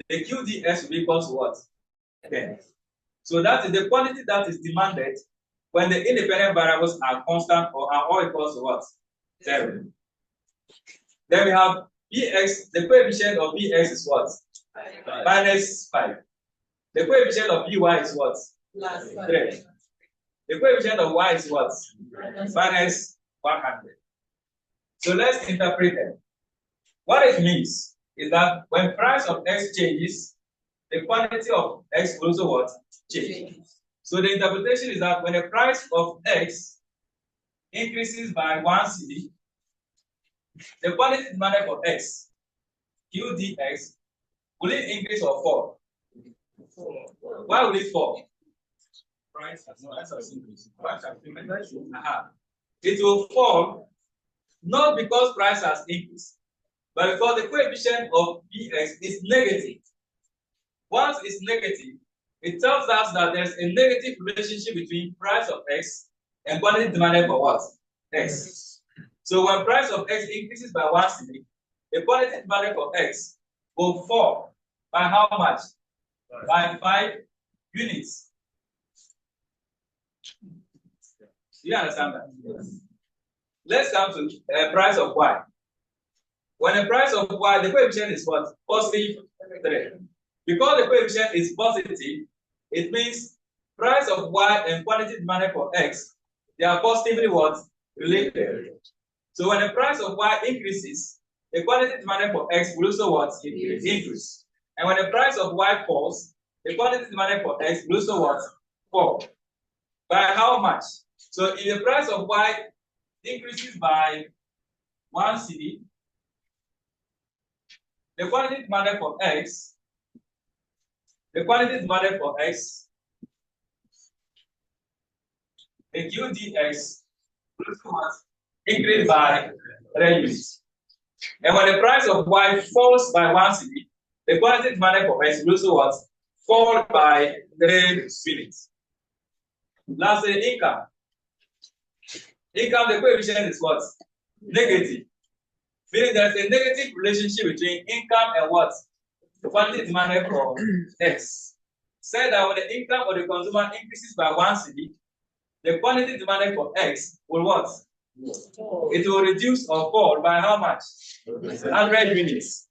the QDX will be equal to what? 10. So that is the quantity that is demanded when the independent variables are constant or are all equal to what? 0. Then we have Px, the coefficient of Px is what? Minus 5. The coefficient of Py is what? 3. The coefficient of y is what? Minus 100. So let's interpret it. What it means is that when price of X changes, the quantity of X will also what? Change. So the interpretation is that when the price of X increases by 1 cedi, the quantity demanded for X, QDX, will it increase or fall? Why will it fall? Price has increased. It will fall not because price has increased, but because the coefficient of Px is negative. Once it's negative, it tells us that there's a negative relationship between price of X and quantity demanded for what? X. So when price of X increases by 1 cedi, the quantity demanded for X will fall by how much? By 5 units. Do you understand that? Yes. Let's come to price of Y. When the price of Y, the coefficient is what? Positive 3. Because the coefficient is positive, it means price of Y and quantity demanded for X, they are positively what? Related. So when the price of Y increases, the quantity demanded for X will also what? Increase. And when the price of Y falls, the quantity demanded for X will also what? Fall. By how much? So if the price of Y increases by 1 cedi, the quantity demanded for X, the QDX will increase by 3 units. And when the price of Y falls by 1 cedi, the quantity demanded for X will also what? Fall by 3 units. Lastly, income. Income, the coefficient is what? Negative. Meaning there's a negative relationship between income and what? The quantity demanded for X. Say that when the income of the consumer increases by 1 cedi, the quantity demanded for X will what? It will reduce or fall by how much? 100 units.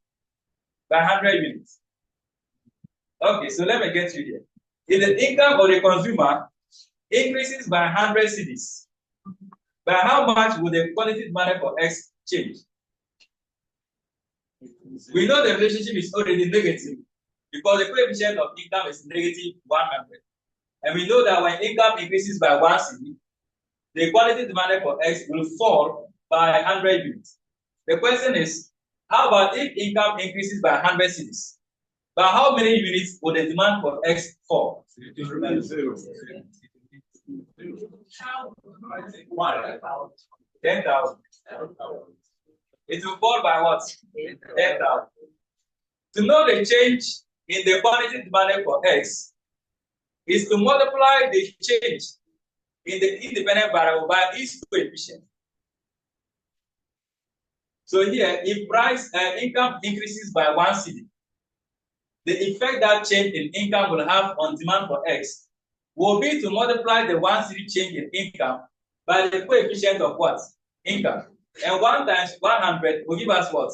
By 100 units. Okay, so let me get you here. If the income of the consumer increases by 100 cedis, by how much will the quantity demanded for X change? We know the relationship is already negative because the coefficient of income is negative 100. And we know that when income increases by 1 cedi, the quantity demanded for X will fall by 100 units. The question is, how about if income increases by 100 cedis? By how many units will the demand for X fall? 10,000. It will fall by what? 10,000. To know the change in the quantity demanded for X is to multiply the change in the independent variable by its coefficient. So here, if price income increases by 1 cedi, the effect that change in income will have on demand for X will be to multiply the 1 cedi change in income by the coefficient of what? Income. And 1 times 100 will give us what?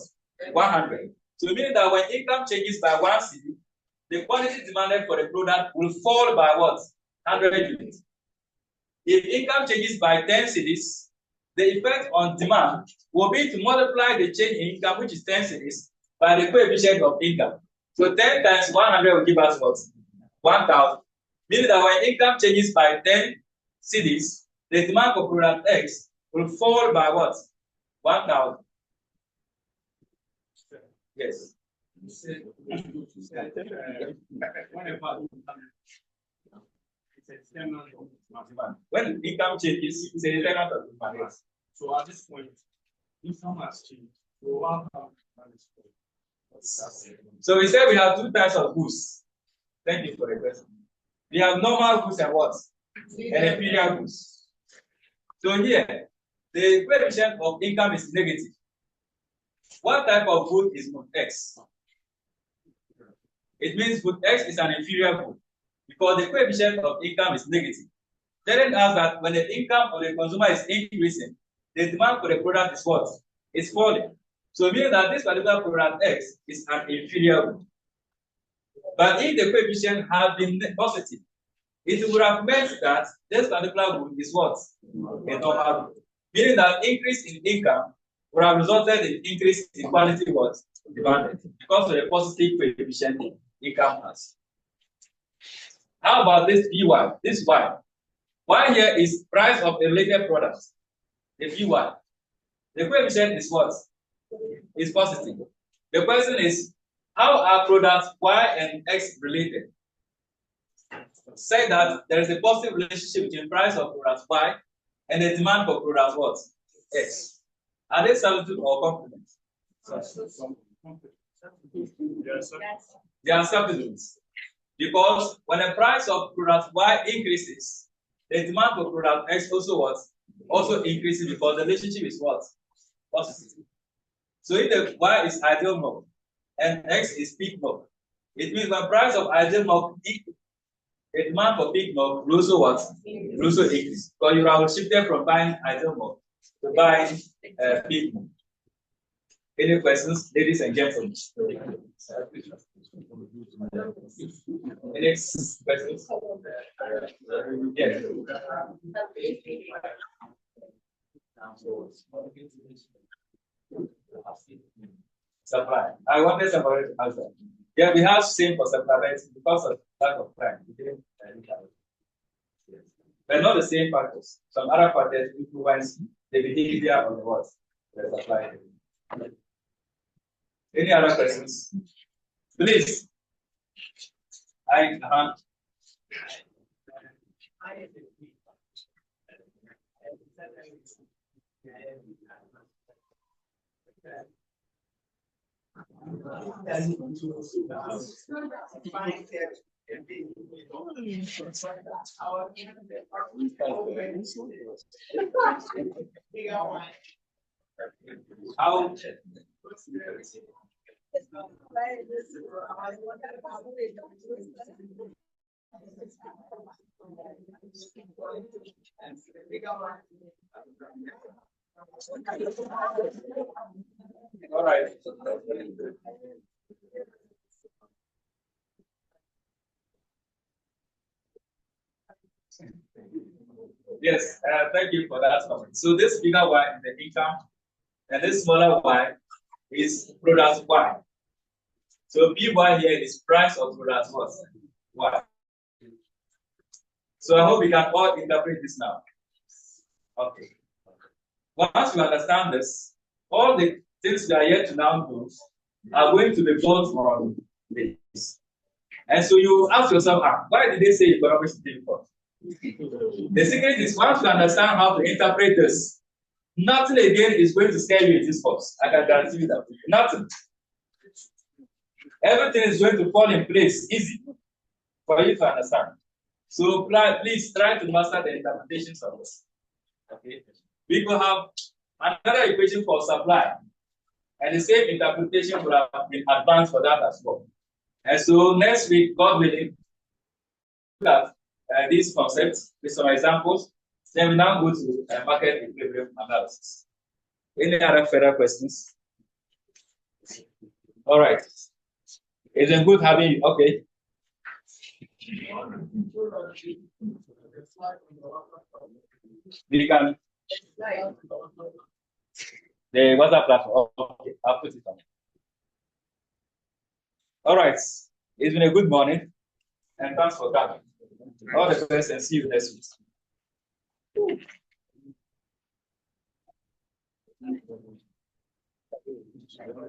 100. So meaning that when income changes by 1 cedi, the quantity demanded for the product will fall by what? 100 units. If income changes by 10 cedis, the effect on demand will be to multiply the change in income, which is 10 cedis, by the coefficient of income. So 10 times 100 will give us what? 1,000. Meaning that when income changes by 10 cedis, the demand for product X will fall by what? 1,000. Yes. When income changes, it's a determinant of demand. So at this point, income has changed. So we said we have 2 types of goods. Thank you for the question. We have normal goods and what? And inferior goods. So here, the coefficient of income is negative. What type of good is good X? It means good X is an inferior good because the coefficient of income is negative. Telling us that when the income of the consumer is increasing, the demand for the product is what? It's falling. So meaning that this particular product X is an inferior good. But if the coefficient had been positive, it would have meant that this particular good is what? A normal good. Meaning that increase in income would have resulted in increase in quality what? Demanded because of the positive coefficient income has. How about this PY? This Y. Y here is price of a related product. The PY. The coefficient is what? Is positive. The question is, how are products Y and X related? Say that there is a positive relationship between price of product Y and the demand for product what? X. Are they substitute or complement? They are substitutes. Because when the price of product Y increases, the demand for product X also what? Also increases because the relationship is what? Positive. So if the Y is ideal milk and X is peak milk, it means when price of ideal milk equals, the demand for peak milk will also what? Will also increase. Because you are shifted from buying ideal milk to buying peak milk. Any questions, ladies and gentlemen? Any questions? Yes. Supply. I wanted somebody to answer. Yeah, we have same for supply, but because of lack of time, we didn't but not the same factors. Some other factors influence the behavior of the what? The supply. Any other questions? Please. All right. Yes, thank you for that comment. So this bigger Y is the income, and this smaller Y is product Y. So PY here is price of product what? Y. So I hope we can all interpret this now. Okay. Once you understand this, all the things we are yet to now do are going to be built on this. And so you ask yourself, why did they say economics is difficult? The secret is once you understand how to interpret this, nothing again is going to scare you in this course. I can guarantee you that. Nothing. Everything is going to fall in place easy for you to understand. So please try to master the interpretations of this. Okay. We will have another equation for supply, and the same interpretation will have been advanced for that as well. And so next week, God willing, look at these concepts with some examples. Then we now go to market equilibrium analysis. Any other further questions? All right. It's a good having you. Okay. We can the WhatsApp platform. Okay, I'll put it on. All right. It's been a good morning, and thanks for coming. All the best, and see you next week.